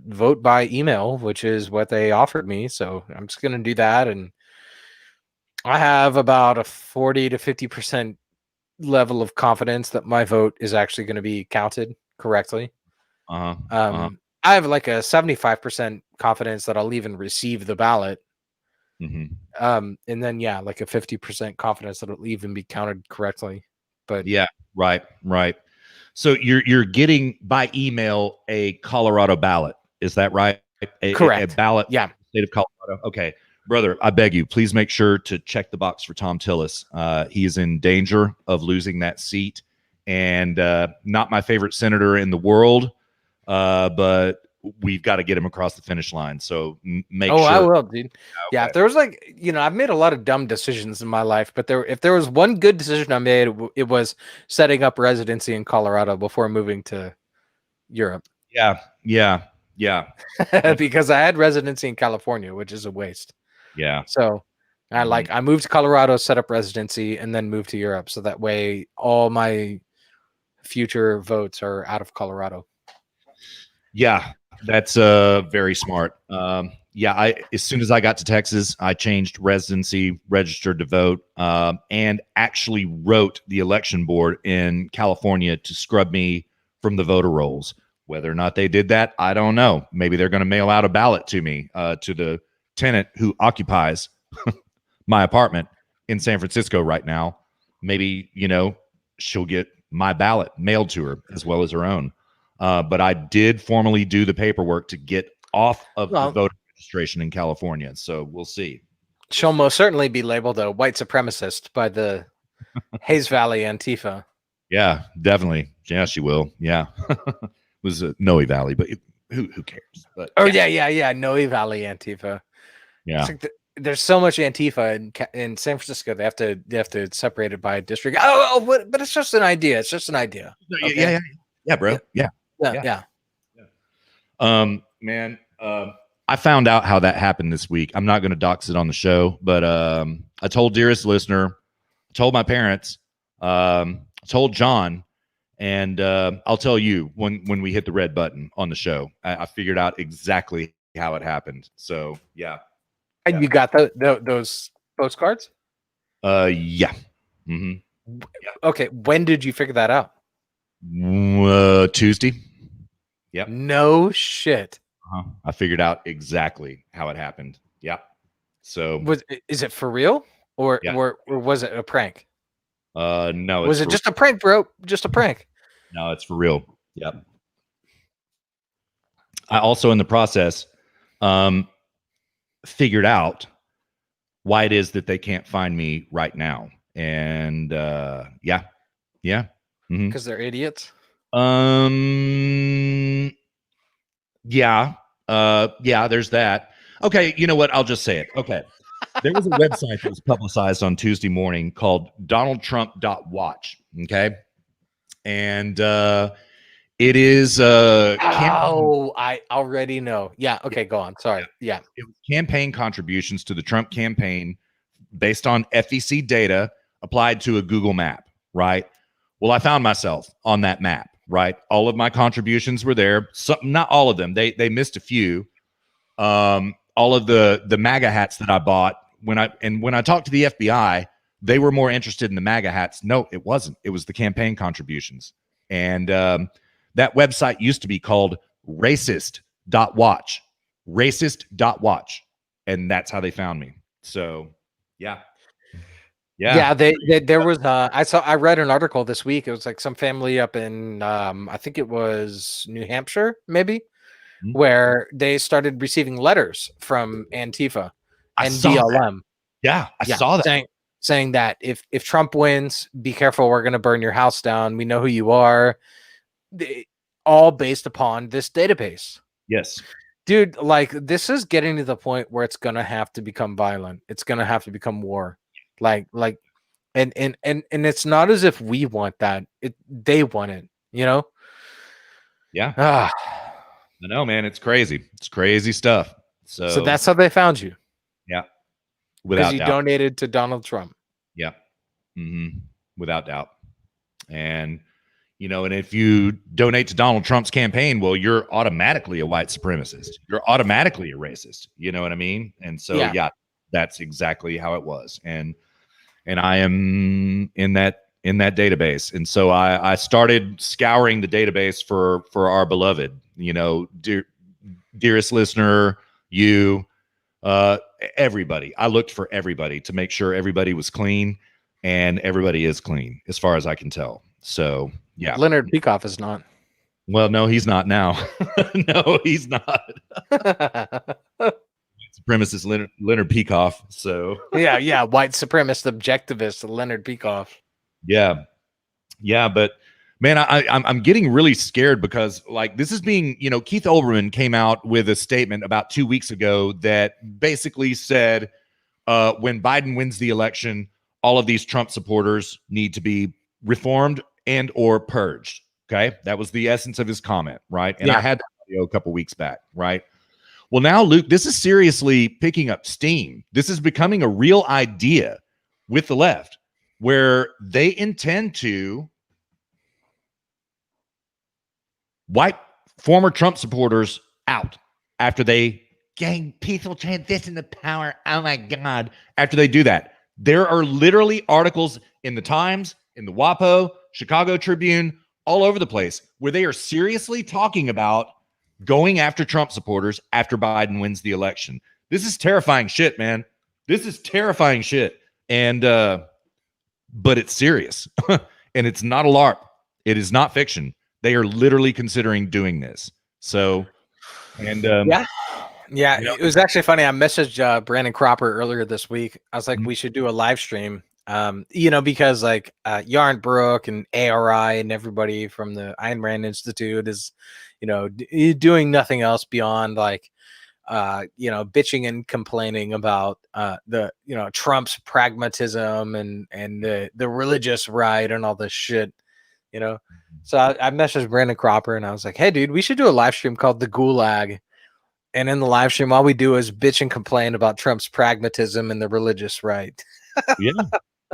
vote by email, which is what they offered me. So I'm just going to do that. And I have about a 40 to 50% level of confidence that my vote is actually going to be counted correctly. Uh-huh. Uh-huh. I have like a 75% confidence that I'll even receive the ballot. Mm-hmm. And then yeah, like a 50% confidence that it'll even be counted correctly. But Yeah, right, right. So you're getting by email a Colorado ballot. Is that right? A correct. ballot Yeah. from the state of Colorado. Okay. Brother, I beg you, please make sure to check the box for Tom Tillis. He is in danger of losing that seat, and not my favorite senator in the world, but we've got to get him across the finish line. So make Oh, I sure. will, dude. Yeah, Okay. if there was like, I've made a lot of dumb decisions in my life, but if there was one good decision I made, it was setting up residency in Colorado before moving to Europe. Yeah, yeah, yeah. No, Because I had residency in California, which is a waste. yeah. So Mhm. I moved to Colorado, set up residency, and then moved to Europe. So that way all my future votes are out of Colorado. Yeah, that's very smart. Yeah, I as soon as I got to Texas, I changed residency, registered to vote, and actually wrote the election board in California to scrub me from the voter rolls. Whether or not they did that, I don't know. Maybe they're going to mail out a ballot to me, to the tenant who occupies my apartment in San Francisco right now. Maybe, she'll get my ballot mailed to her as well as her own. But I did formally do the paperwork to get off of the Well, voter registration in California. So we'll see. she'll most certainly be labeled a white supremacist by the Hayes Valley Antifa. Yeah, definitely. Yeah, she will. Yeah. It was Noe Valley, but who cares? But Oh yeah, yeah. Noe Valley Antifa. yeah. It's like there's so much Antifa in San Francisco. They have to separate it by a district. But it's just an idea. It's just an idea. Yeah, Okay. yeah, yeah, bro. Yeah. Yeah, Yeah. yeah. Yeah. Man, I found out how that happened this week. I'm not going to dox it on the show, but I told dearest listener, I told my parents, I told John, and I'll tell you when we hit the red button on the show. I figured out exactly how it happened. So yeah, And yeah, you got those postcards? yeah. Mm-hmm. Okay. When did you figure that out? Tuesday. Yep. No shit. I figured out exactly how it happened. Yeah. So Is it for real yeah. or was it a prank? No, it's Was it for just a prank, bro? Just a prank. no, it's for real. Yep. I also, in the process, figured out why it is that they can't find me right now. And yeah. Mm-hmm. Because they're idiots. Yeah. Yeah, there's that. Okay, you know what? I'll just say it. Okay. There was a website that was publicized on Tuesday morning called donaldtrump.watch. Okay. And it is Oh, I already know. Yeah. Okay, go on. Sorry. Yeah. it was campaign contributions to the Trump campaign based on FEC data applied to a Google map, right? Well, I found myself on that map, right? All of my contributions were there. Some, not all of them. They missed a few. All of the MAGA hats that I bought when I talked to the FBI, they were more interested in the MAGA hats. No, it wasn't. It was the campaign contributions. And that website used to be called racist.watch. Racist.watch. And that's how they found me. So yeah. Yeah, there was I read an article this week. It was like some family up in I think it was New Hampshire, maybe, Mhm. where they started receiving letters from Antifa I and saw that. BLM. Yeah, I Yeah, saw that. saying that if Trump wins, be careful, we're going to burn your house down. We know who you are. All based upon this database. Yes. Dude, like this is getting to the point where it's going to have to become violent. It's going to have to become war. Like and it's not as if we want that. They want it, you know? Yeah. Ah. I know, man. It's crazy. It's crazy stuff. So So that's how they found you. yeah, Because without you doubt. donated to Donald Trump. Yeah. Without doubt. And and if you donate to Donald Trump's campaign, well, you're automatically a white supremacist. You're automatically a racist. You know what I mean? And so Yeah. yeah, That's exactly how it was. And I am in that database. And so I started scouring the database for our beloved, dearest listener, you, everybody. I looked for everybody to make sure everybody was clean, and everybody is clean as far as I can tell. So yeah. Leonard Peikoff is not. Well, no, he's not now. No, he's not. Supremacist Leonard Peikoff. So yeah, white supremacist objectivist Leonard Peikoff. Yeah, but man, I'm getting really scared because like this is being, Keith Olbermann came out with a statement about 2 weeks ago that basically said when Biden wins the election, all of these Trump supporters need to be reformed and or purged. Okay, that was the essence of his comment, right? And I had that video a couple weeks back, right? Well, now, Luke, this is seriously picking up steam. This is becoming a real idea with the left where they intend to wipe former Trump supporters out after they gain peaceful transition to power. Oh, my God. After they do that, there are literally articles in the Times, in the WAPO, Chicago Tribune, all over the place where they are seriously talking about going after Trump supporters after Biden wins the election. This is terrifying shit, man. This is terrifying shit. And, but it's serious and it's not a LARP. It is not fiction. They are literally considering doing this. So, and, it was actually funny. I messaged Brandon Cropper earlier this week. I was like, we should do a live stream. Because like Yarn Brook and ARI and everybody from the Ayn Rand Institute is, doing nothing else beyond like, bitching and complaining about the Trump's pragmatism and the religious right and all this shit, So I messaged Brandon Cropper and I was like, hey, dude, we should do a live stream called The Gulag. And in the live stream, all we do is bitch and complain about Trump's pragmatism and the religious right.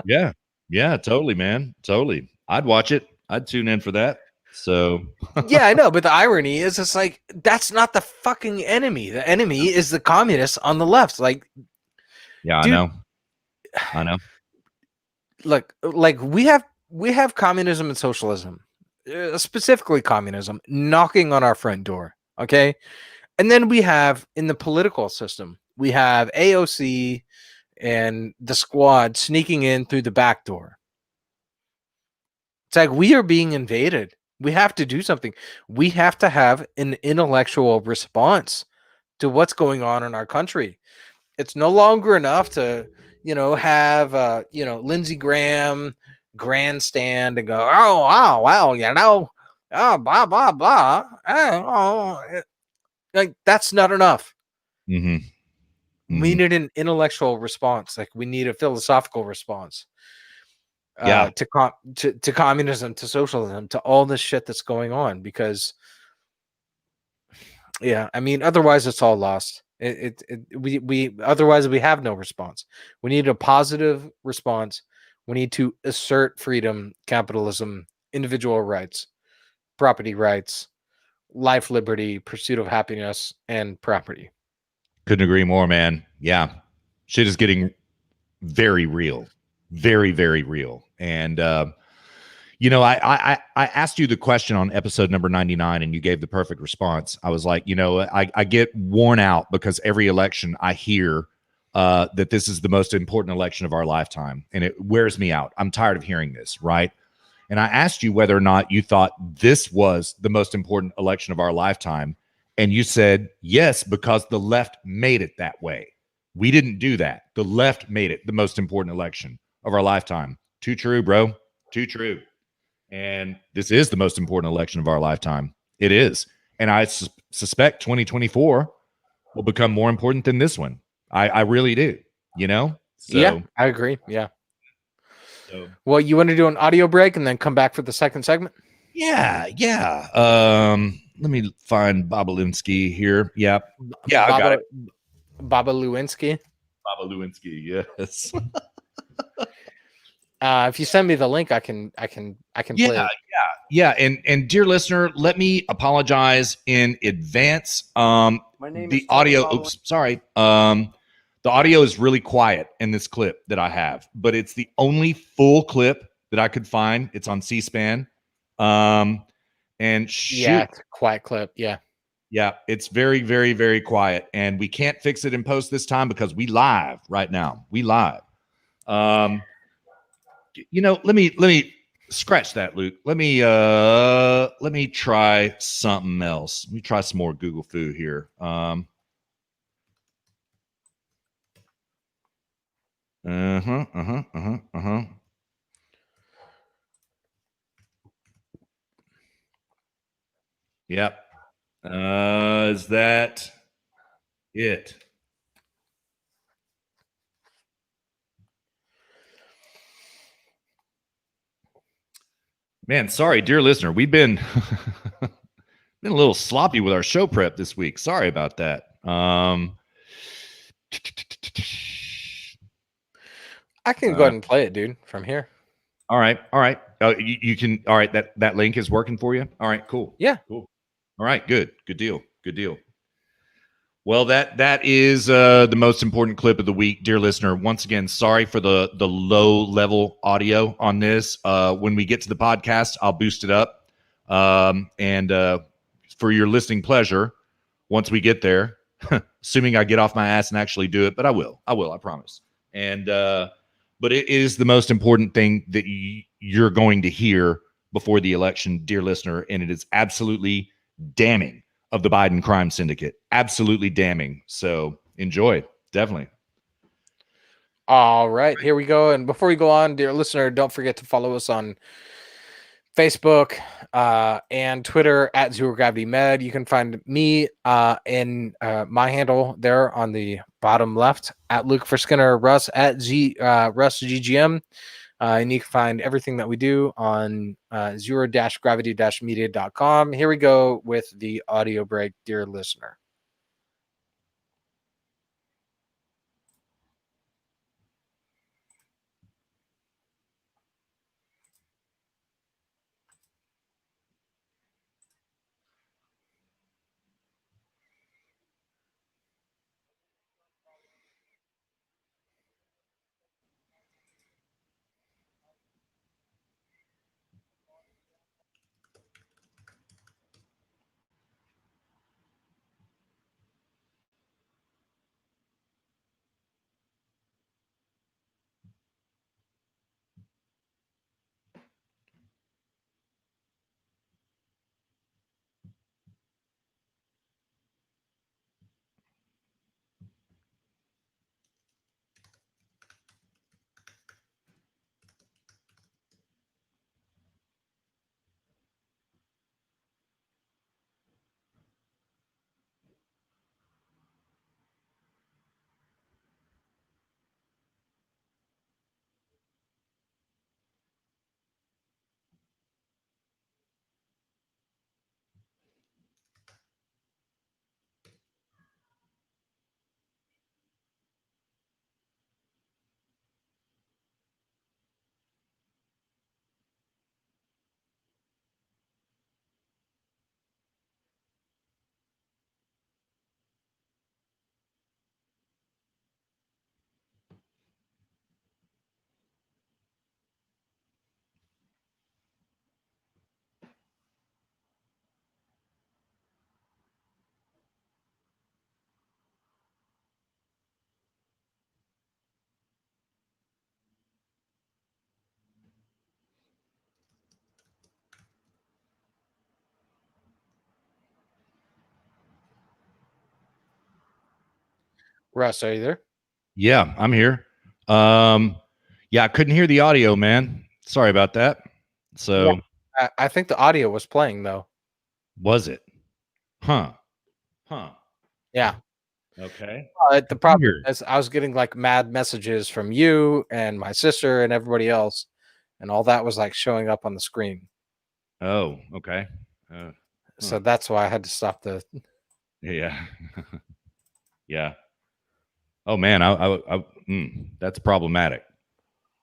Yeah, totally, man. Totally. I'd watch it. I'd tune in for that. So yeah, I know, but the irony is it's like that's not the fucking enemy. The enemy is the communists on the left. Like, yeah, dude, I know. Look, like we have communism and socialism, specifically communism, knocking on our front door. Okay, and then we have in the political system, we have AOC and the squad sneaking in through the back door. It's like we are being invaded. We have to do something. We have to have an intellectual response to what's going on in our country. It's no longer enough to, have, Lindsey Graham grandstand and go, oh, wow, blah, blah, blah. Like, that's not enough. Mm-hmm. Mm-hmm. We need an intellectual response. Like, we need a philosophical response. To communism, to socialism, to all this shit that's going on, because otherwise it's all lost. Otherwise we have no response. We need a positive response. We need to assert freedom, capitalism, individual rights, property rights, life, liberty, pursuit of happiness, and property. Couldn't agree more, man. Yeah, shit is getting very real. Very, very real. And, I asked you the question on episode number 99 and you gave the perfect response. I was like, I get worn out because every election I hear that this is the most important election of our lifetime. And it wears me out. I'm tired of hearing this, right? And I asked you whether or not you thought this was the most important election of our lifetime. And you said, yes, because the left made it that way. We didn't do that. The left made it the most important election of our lifetime. Too true, bro. Too true. And this is the most important election of our lifetime. It is. And I suspect 2024 will become more important than this one. I really do, So, yeah, I agree. Yeah. So, well, you want to do an audio break and then come back for the second segment? Yeah. Let me find Baba Lewinsky here. Yeah. Yeah, I got it. Baba Lewinsky. Baba Lewinsky, yes. If you send me the link, I can play it. Yeah. And dear listener, let me apologize in advance. My name the is audio. Oops, sorry. The The audio is really quiet in this clip that I have, but it's the only full clip that I could find. It's on C-SPAN. And shoot. Yeah, it's a quiet clip. Yeah. Yeah, it's very, very, very quiet. And we can't fix it in post this time because we live right now. We live. Let me scratch that, Luke. Let me try something else. Let me try some more Google Foo here. Yep. Is that it? Man, sorry, dear listener. We've been been a little sloppy with our show prep this week. Sorry about that. I can go ahead and play it, dude, from here. All right. You can. All right. That link is working for you. All right. Cool. Yeah. Cool. All right. Good deal. Well, that is the most important clip of the week, dear listener. Once again, sorry for the low level audio on this. When we get to the podcast, I'll boost it up. And for your listening pleasure, once we get there, assuming I get off my ass and actually do it, but I will, I promise. And but it is the most important thing that you're going to hear before the election, dear listener, and it is absolutely damning of the Biden crime syndicate. Absolutely damning. So enjoy. Definitely. All right, here we go. And before we go on, dear listener, don't forget to follow us on Facebook and Twitter at Zero Gravity Med. You can find me in my handle there on the bottom left at Luke for Skinner, Russ at Russ GGM. And you can find everything that we do on zero-gravity-media.com. Here we go with the audio break, dear listener. Russ, are you there? Yeah, I'm here. Yeah, I couldn't hear the audio, man. Sorry about that. So I think the audio was playing though. was it? Huh. Yeah. Okay. The problem is I was getting like mad messages from you and my sister and everybody else, and all that was like showing up on the screen. Oh, okay. So that's why I had to stop the. Yeah. Yeah. Oh man, that's problematic.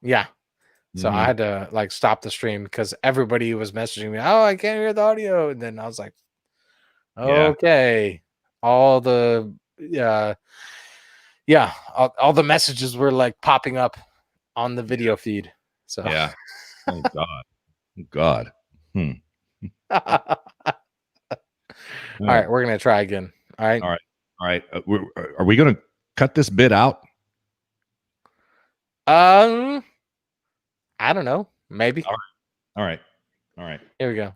Yeah. So I had to like stop the stream because everybody was messaging me. Oh, I can't hear the audio, and then I was like, okay, all the Yeah, all the messages were like popping up on the video feed. So Yeah. Oh God. Oh, God. Hmm. all Oh, right, we're gonna try again. All right. all right. All right. Are we going to cut this bit out? Um, I don't know. Maybe. All right. All right. All right. Here we go.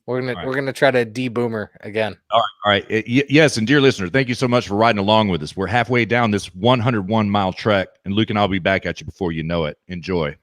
All right. We're gonna try to deboomer again. All right. All right. Yes. And dear listener, thank you so much for riding along with us. We're halfway down this 101-mile trek, and Luke and I'll be back at you before you know it. Enjoy.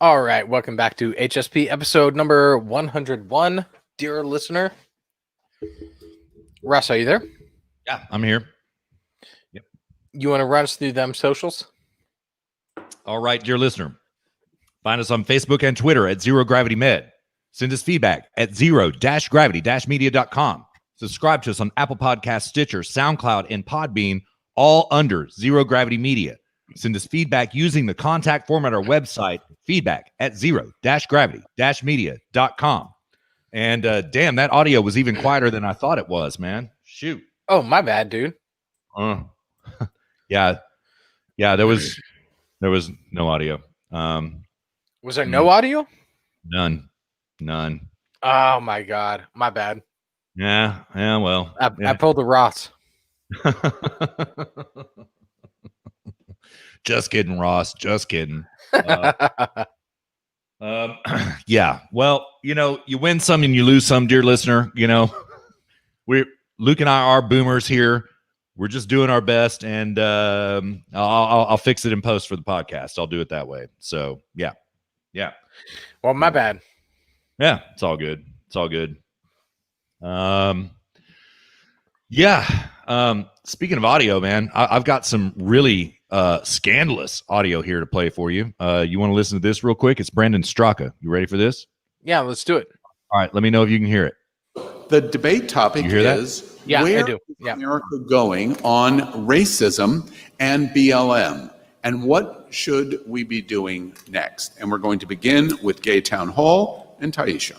All right, welcome back to HSP episode number 101. Dear listener, Russ, are you there? Yeah, I'm here. Yep. You want to run us through them socials? All right, dear listener, find us on Facebook and Twitter at Zero Gravity Med. Send us feedback at zero-gravity-media.com. Subscribe to us on Apple Podcasts, Stitcher, SoundCloud, and Podbean, all under Zero Gravity Media. Send us feedback using the contact form at our website, feedback at zero-gravity-media.com. And damn, that audio was even quieter than I thought it was, man. Shoot. Oh, my bad, dude. Yeah, there was no audio. Was there no audio? None. Oh my god, my bad. Yeah, well. I pulled the Ross. Just kidding, Ross. Just kidding. Yeah. Well, you win some and you lose some, dear listener. Luke and I are boomers here. We're just doing our best, and I'll fix it in post for the podcast. I'll do it that way. So yeah. Well, my bad. Yeah, it's all good. Yeah. Speaking of audio, man, I've got some really scandalous audio here to play for you. You want to listen to this real quick? It's Brandon Straka. You ready for this? Yeah, let's do it. All right, let me know if you can hear it. The debate topic is where is America going on racism and BLM, and what should we be doing next? And we're going to begin with Gay Town Hall and Taisha.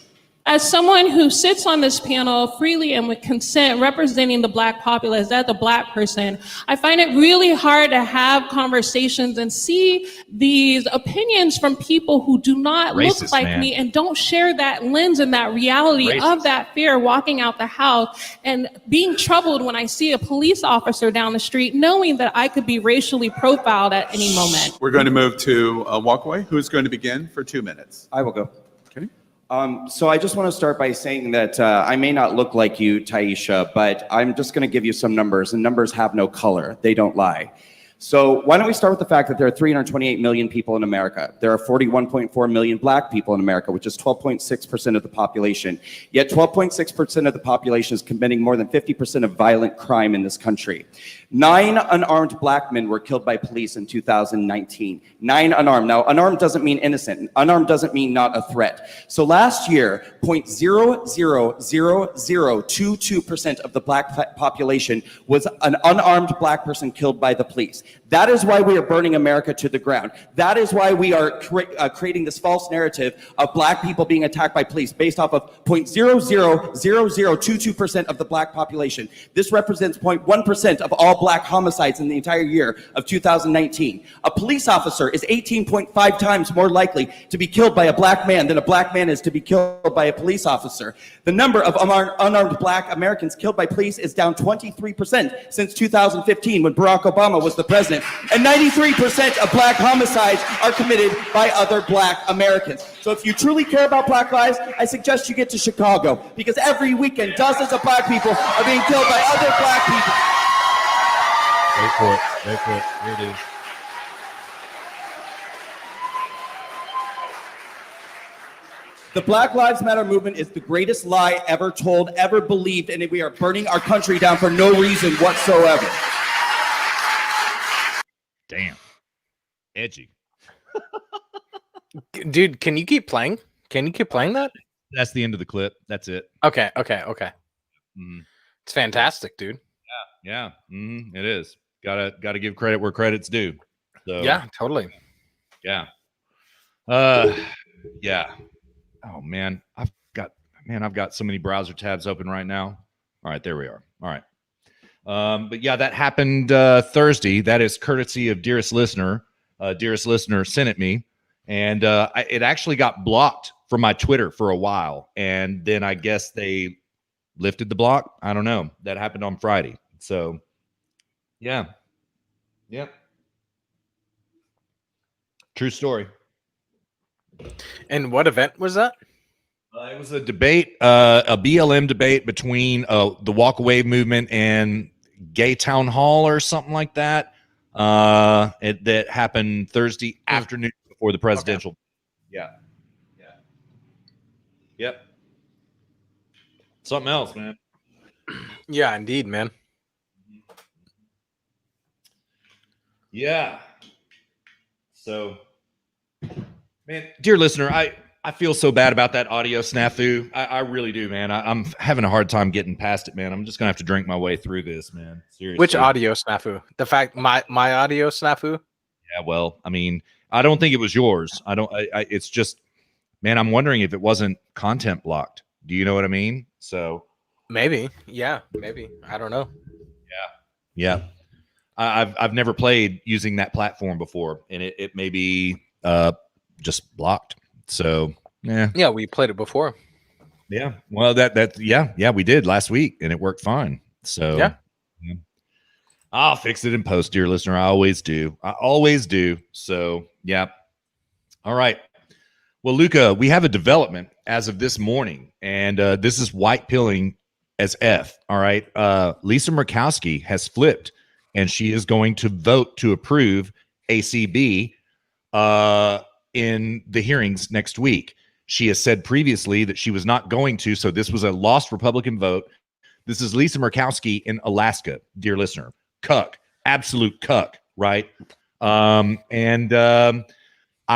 As someone who sits on this panel freely and with consent representing the Black populace, as a Black person, I find it really hard to have conversations and see these opinions from people who do not look like me and don't share that lens and that reality of that fear walking out the house and being troubled when I see a police officer down the street, knowing that I could be racially profiled at any moment. We're going to move to Walkaway. Who's going to begin for 2 minutes? I will go. Okay. So I just want to start by saying that I may not look like you, Taisha, but I'm just going to give you some numbers, and numbers have no color. They don't lie. So why don't we start with the fact that there are 328 million people in America. There are 41.4 million Black people in America, which is 12.6% of the population. Yet 12.6% of the population is committing more than 50% of violent crime in this country. 9 unarmed Black men were killed by police in 2019. 9 unarmed. Now, unarmed doesn't mean innocent. Unarmed doesn't mean not a threat. So last year, 0.00022% of the Black population was an unarmed Black person killed by the police. That is why we are burning America to the ground. That is why we are creating this false narrative of Black people being attacked by police based off of 0.00022% of the Black population. This represents 0.1% of all Black homicides in the entire year of 2019. A police officer is 18.5 times more likely to be killed by a Black man than a Black man is to be killed by a police officer. The number of unarmed Black Americans killed by police is down 23% since 2015 when Barack Obama was the president. And 93% of Black homicides are committed by other Black Americans. So if you truly care about Black lives, I suggest you get to Chicago, because every weekend dozens of Black people are being killed by other Black people. Wait for it. Here it is. The Black Lives Matter movement is the greatest lie ever told, ever believed, and we are burning our country down for no reason whatsoever. Damn. Edgy. Dude, can you keep playing? Can you keep playing that? That's the end of the clip. That's it. Okay. Mm-hmm. It's fantastic, dude. Yeah. Mm-hmm. It is. Gotta give credit where credit's due. So yeah, totally. Yeah. Yeah. Oh man, I've got so many browser tabs open right now. All right, there we are. All right. But yeah, that happened Thursday. That is courtesy of Dearest Listener. Dearest Listener sent it me, and it actually got blocked from my Twitter for a while, and then I guess they lifted the block. I don't know. That happened on Friday. So yeah. True story. And what event was that? It was a debate, a BLM debate between the Walkaway movement and Gay Town Hall or something like that. That happened Thursday afternoon before the presidential. Yeah. Yeah. Yep. Something else, man. Yeah, indeed, man. Yeah. So, man, dear listener, I feel so bad about that audio snafu. I really do, man. I'm having a hard time getting past it, man. I'm just gonna have to drink my way through this, man. Seriously. Which audio snafu? The fact my audio snafu? Yeah, well, I mean, I don't think it was yours. It's just, man, I'm wondering if it wasn't content blocked. Do you know what I mean? So Maybe. Yeah, maybe. I don't know. yeah. I've never played using that platform before, and it may be just blocked. So yeah, we played it before. Yeah, well, yeah, we did last week, and it worked fine. So yeah. I'll fix it in post, dear listener. I always do. So yeah. All right. Well, Luca, we have a development as of this morning, and this is white pilling as F. All right. Lisa Murkowski has flipped, and she is going to vote to approve ACB in the hearings next week. She has said previously that she was not going to, so this was a lost Republican vote. This is Lisa Murkowski in Alaska, dear listener. Cuck, absolute cuck, right? I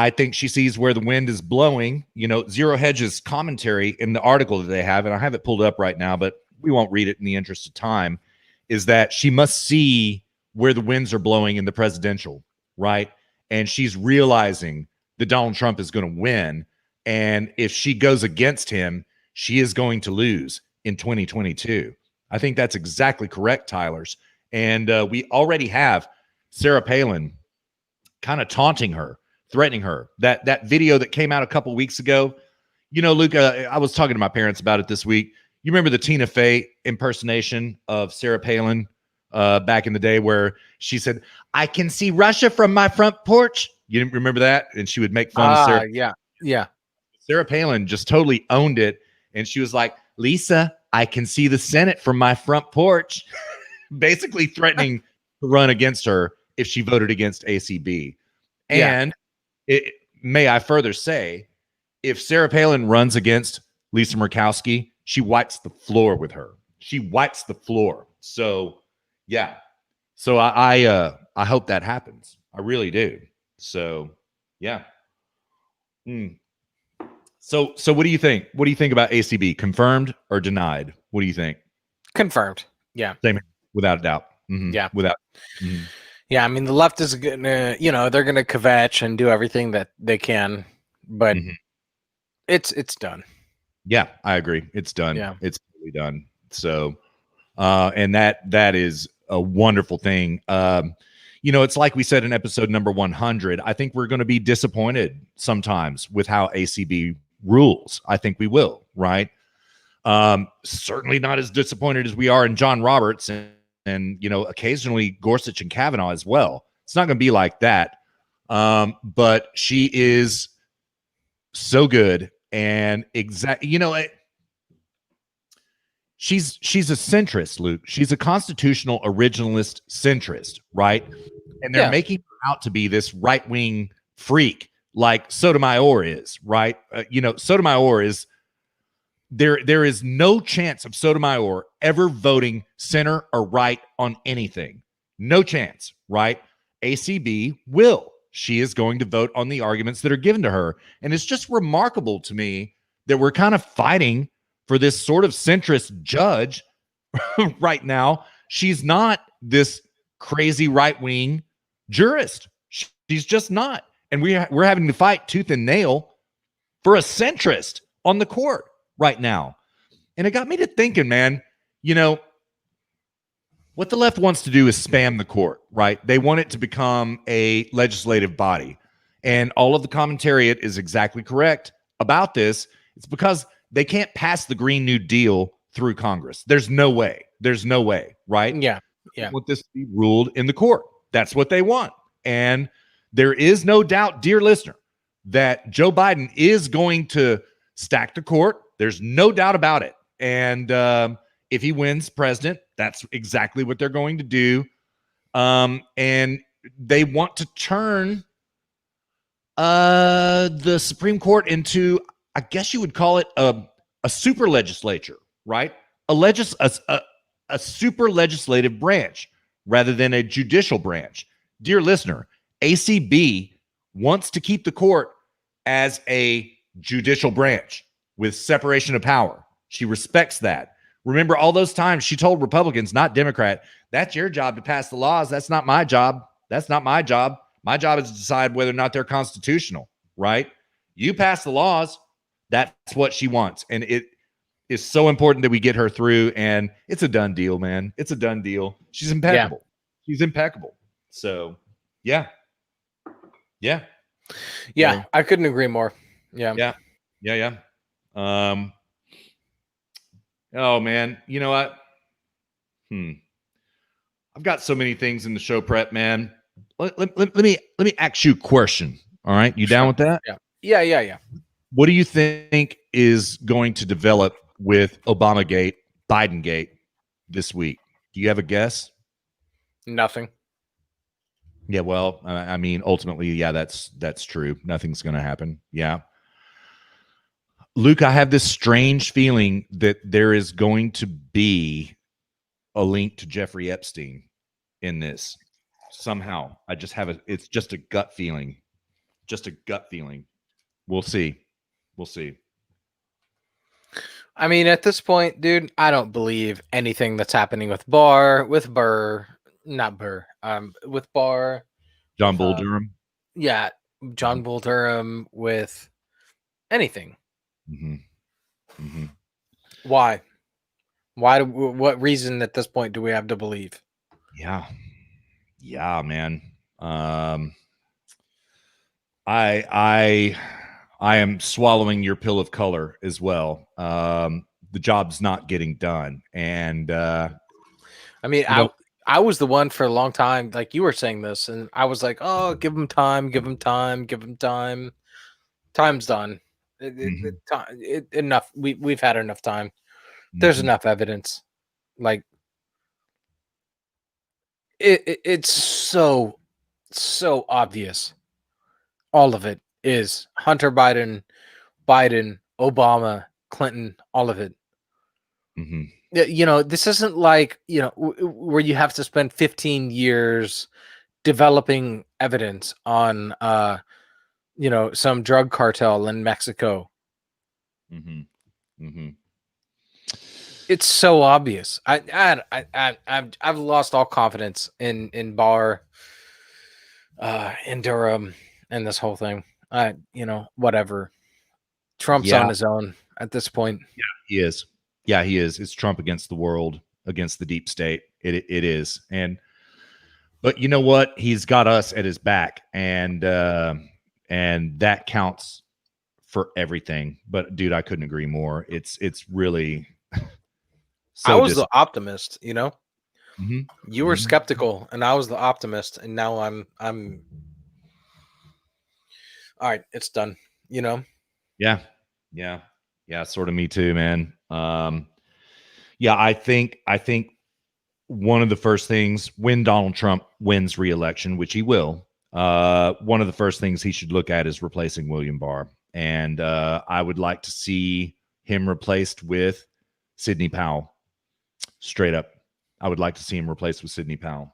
think she sees where the wind is blowing. You know, Zero Hedge's commentary in the article that they have, and I have it pulled up right now, but we won't read it in the interest of time, is that she must see where the winds are blowing in the presidential, right? And she's realizing that Donald Trump is going to win. And if she goes against him, she is going to lose in 2022. I think that's exactly correct, Tylers. And we already have Sarah Palin kind of taunting her, threatening her. That video that came out a couple weeks ago, you know, Luca, I was talking to my parents about it this week. You remember the Tina Fey impersonation of Sarah Palin back in the day where she said, "I can see Russia from my front porch." You didn't remember that? And she would make fun of Sarah. Yeah. Sarah Palin just totally owned it. And she was like, "Lisa, I can see the Senate from my front porch," basically threatening to run against her if she voted against ACB. And may I further say, if Sarah Palin runs against Lisa Murkowski, she wipes the floor with her. She wipes the floor. So, yeah. So I hope that happens. I really do. So, yeah. So what do you think? What do you think about ACB? Confirmed or denied? What do you think? Confirmed. Yeah. Same, without a doubt. Mm-hmm. Yeah. Without. Mm-hmm. Yeah. I mean, the left is gonna, they're gonna kvetch and do everything that they can, but it's done. Yeah, I agree. It's done. Yeah. It's totally done. So, and that is a wonderful thing. It's like we said in episode number 100. I think we're going to be disappointed sometimes with how ACB rules. I think we will, right? Certainly not as disappointed as we are in John Roberts and occasionally Gorsuch and Kavanaugh as well. It's not going to be like that. But she is so good and she's a centrist, Luke. She's a constitutional originalist centrist, right? And they're making her out to be this right-wing freak like Sotomayor is, right? Sotomayor is there is no chance of Sotomayor ever voting center or right on anything. No chance, right? ACB will. She is going to vote on the arguments that are given to her. And it's just remarkable to me that we're kind of fighting for this sort of centrist judge right now. She's not this crazy right-wing jurist. She's just not. And we're having to fight tooth and nail for a centrist on the court right now. And it got me to thinking, man, what the left wants to do is spam the court, right? They want it to become a legislative body. And all of the commentariat is exactly correct about this. It's because they can't pass the Green New Deal through Congress. There's no way, right? Yeah. They want this to be ruled in the court. That's what they want. And there is no doubt, dear listener, that Joe Biden is going to stack the court. There's no doubt about it. And if he wins president, that's exactly what they're going to do. And they want to turn The Supreme Court into, I guess you would call it a super legislature, right? A super legislative branch rather than a judicial branch. Dear listener, ACB wants to keep the court as a judicial branch with separation of power. She respects that. Remember all those times she told Republicans, not Democrat, that's your job to pass the laws. That's not my job. That's not my job. My job is to decide whether or not they're constitutional, right? You pass the laws. That's what she wants. And it is so important that we get her through. And it's a done deal, man. It's a done deal. She's impeccable. Yeah. She's impeccable. So, yeah. Yeah. Yeah. I couldn't agree more. Yeah. Yeah. Oh, man. You know what? I've got so many things in the show prep, man. Let me ask you a question. All right. You down with that? Yeah. What do you think is going to develop with Obamagate, Bidengate this week? Do you have a guess? Nothing. Yeah, well, I mean, ultimately, yeah, that's true. Nothing's going to happen. Yeah. Luke, I have this strange feeling that there is going to be a link to Jeffrey Epstein in this somehow. I just have it's just a gut feeling. Just a gut feeling. We'll see. I mean, at this point, dude, I don't believe anything that's happening with Barr, with Burr, not Burr, with Barr. John Bull Durham. Yeah, John Bull Durham, with anything. Why? What reason at this point do we have to believe? Yeah, man. I am swallowing your pill of color as well. The job's not getting done, and I mean, I was the one for a long time, like you were saying this, and I was like, oh, give him time. Time's done. Enough. We've had enough time. There's enough evidence. Like it's so obvious. All of it is Hunter Biden, Obama, Clinton, all of it. You know, this isn't like, you know, where you have to spend 15 years developing evidence on, you know, some drug cartel in Mexico. It's so obvious. I've lost all confidence in Barr, in Durham, and this whole thing. You know, whatever. Trump's on his own at this point. Yeah, he is. Yeah, he is. It's Trump against the world, against the deep state. It is. But you know what? He's got us at his back, and that counts for everything. But dude, I couldn't agree more. It's really. I was the optimist, you know. You were skeptical, and I was the optimist, and now I'm. All right, it's done. You know. Yeah. Sort of me too, man. Yeah, I think one of the first things when Donald Trump wins re-election, which he will, one of the first things he should look at is replacing William Barr, and I would like to see him replaced with Sidney Powell. Straight up, I would like to see him replaced with Sidney Powell.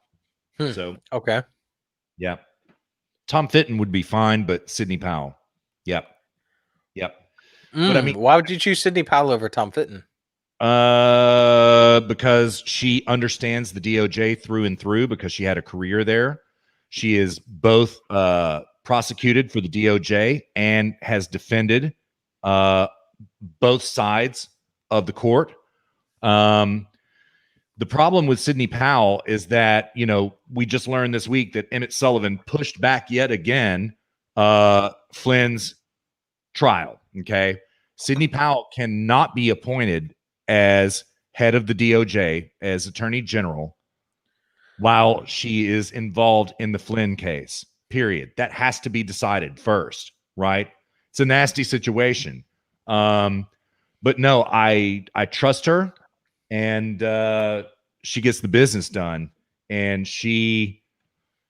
So okay, yeah, Tom Fitton would be fine, but Sidney Powell, yep. But I mean, why would you choose Sidney Powell over Tom Fitton? Because she understands the DOJ through and through because she had a career there. She is both prosecuted for the DOJ and has defended both sides of the court. The problem with Sidney Powell is that, you know, we just learned this week that Emmett Sullivan pushed back yet again Flynn's trial. Okay. Sidney Powell cannot be appointed as head of the DOJ, as Attorney General, while she is involved in the Flynn case, period. That has to be decided first, right? It's a nasty situation. But no, I trust her, and she gets the business done. And she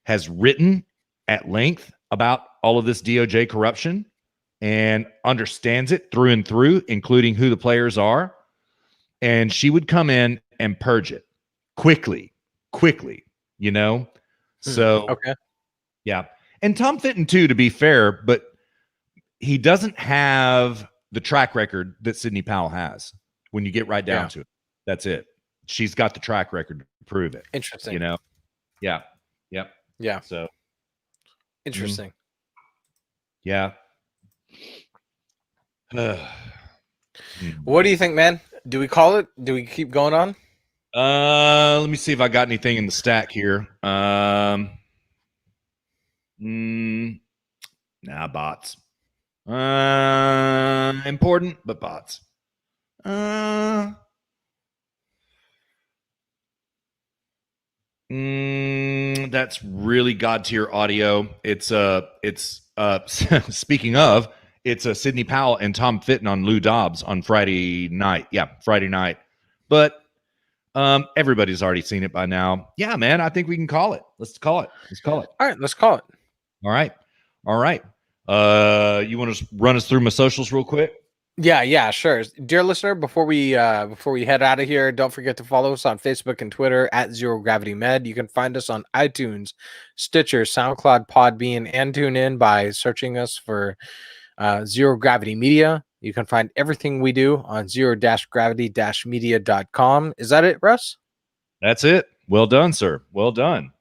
has written at length about all of this DOJ corruption and understands it through and through, including who the players are. And she would come in and purge it quickly, you know? So, okay. Yeah. And Tom Fitton, too, to be fair, but he doesn't have the track record that Sidney Powell has when you get right down to it. That's it. She's got the track record to prove it. Interesting. You know? Yeah. Yep. Yeah. So interesting. Yeah. What do you think, man? Do we call it? Do we keep going on? Let me see if I got anything in the stack here. Nah, bots. Important, but bots. That's really god tier audio. It's speaking of, it's Sidney Powell and Tom Fitton on Lou Dobbs on Friday night. Yeah, Friday night. But everybody's already seen it by now. Yeah, man, I think we can call it. Let's call it. All right, let's call it. All right. You want to run us through my socials real quick? Yeah, sure. Dear listener, before we head out of here, don't forget to follow us on Facebook and Twitter at Zero Gravity Med. You can find us on iTunes, Stitcher, SoundCloud, Podbean, and TuneIn by searching us for Zero Gravity Media. You can find everything we do on zero-gravity-media.com. Is that it, Russ? That's it. Well done, sir. Well done.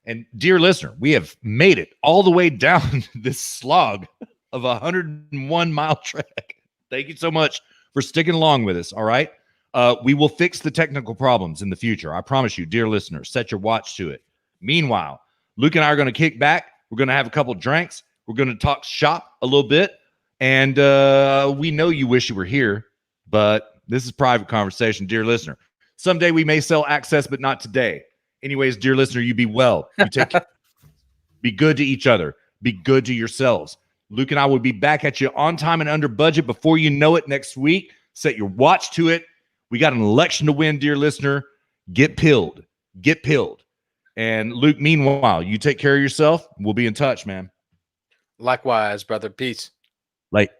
And dear listener, we have made it all the way down this slog of a 101-mile trek. Thank you so much for sticking along with us. All right. We will fix the technical problems in the future. I promise you, dear listener, set your watch to it. Meanwhile, Luke and I are going to kick back. We're going to have a couple drinks. We're going to talk shop a little bit. And we know you wish you were here, but this is private conversation, dear listener. Someday we may sell access, but not today. Anyways, dear listener, you be well. You take care. Be good to each other. Be good to yourselves. Luke and I will be back at you on time and under budget before you know it next week. Set your watch to it. We got an election to win, dear listener. Get pilled. Get pilled. And Luke, meanwhile, you take care of yourself. We'll be in touch, man. Likewise, brother. Peace. Like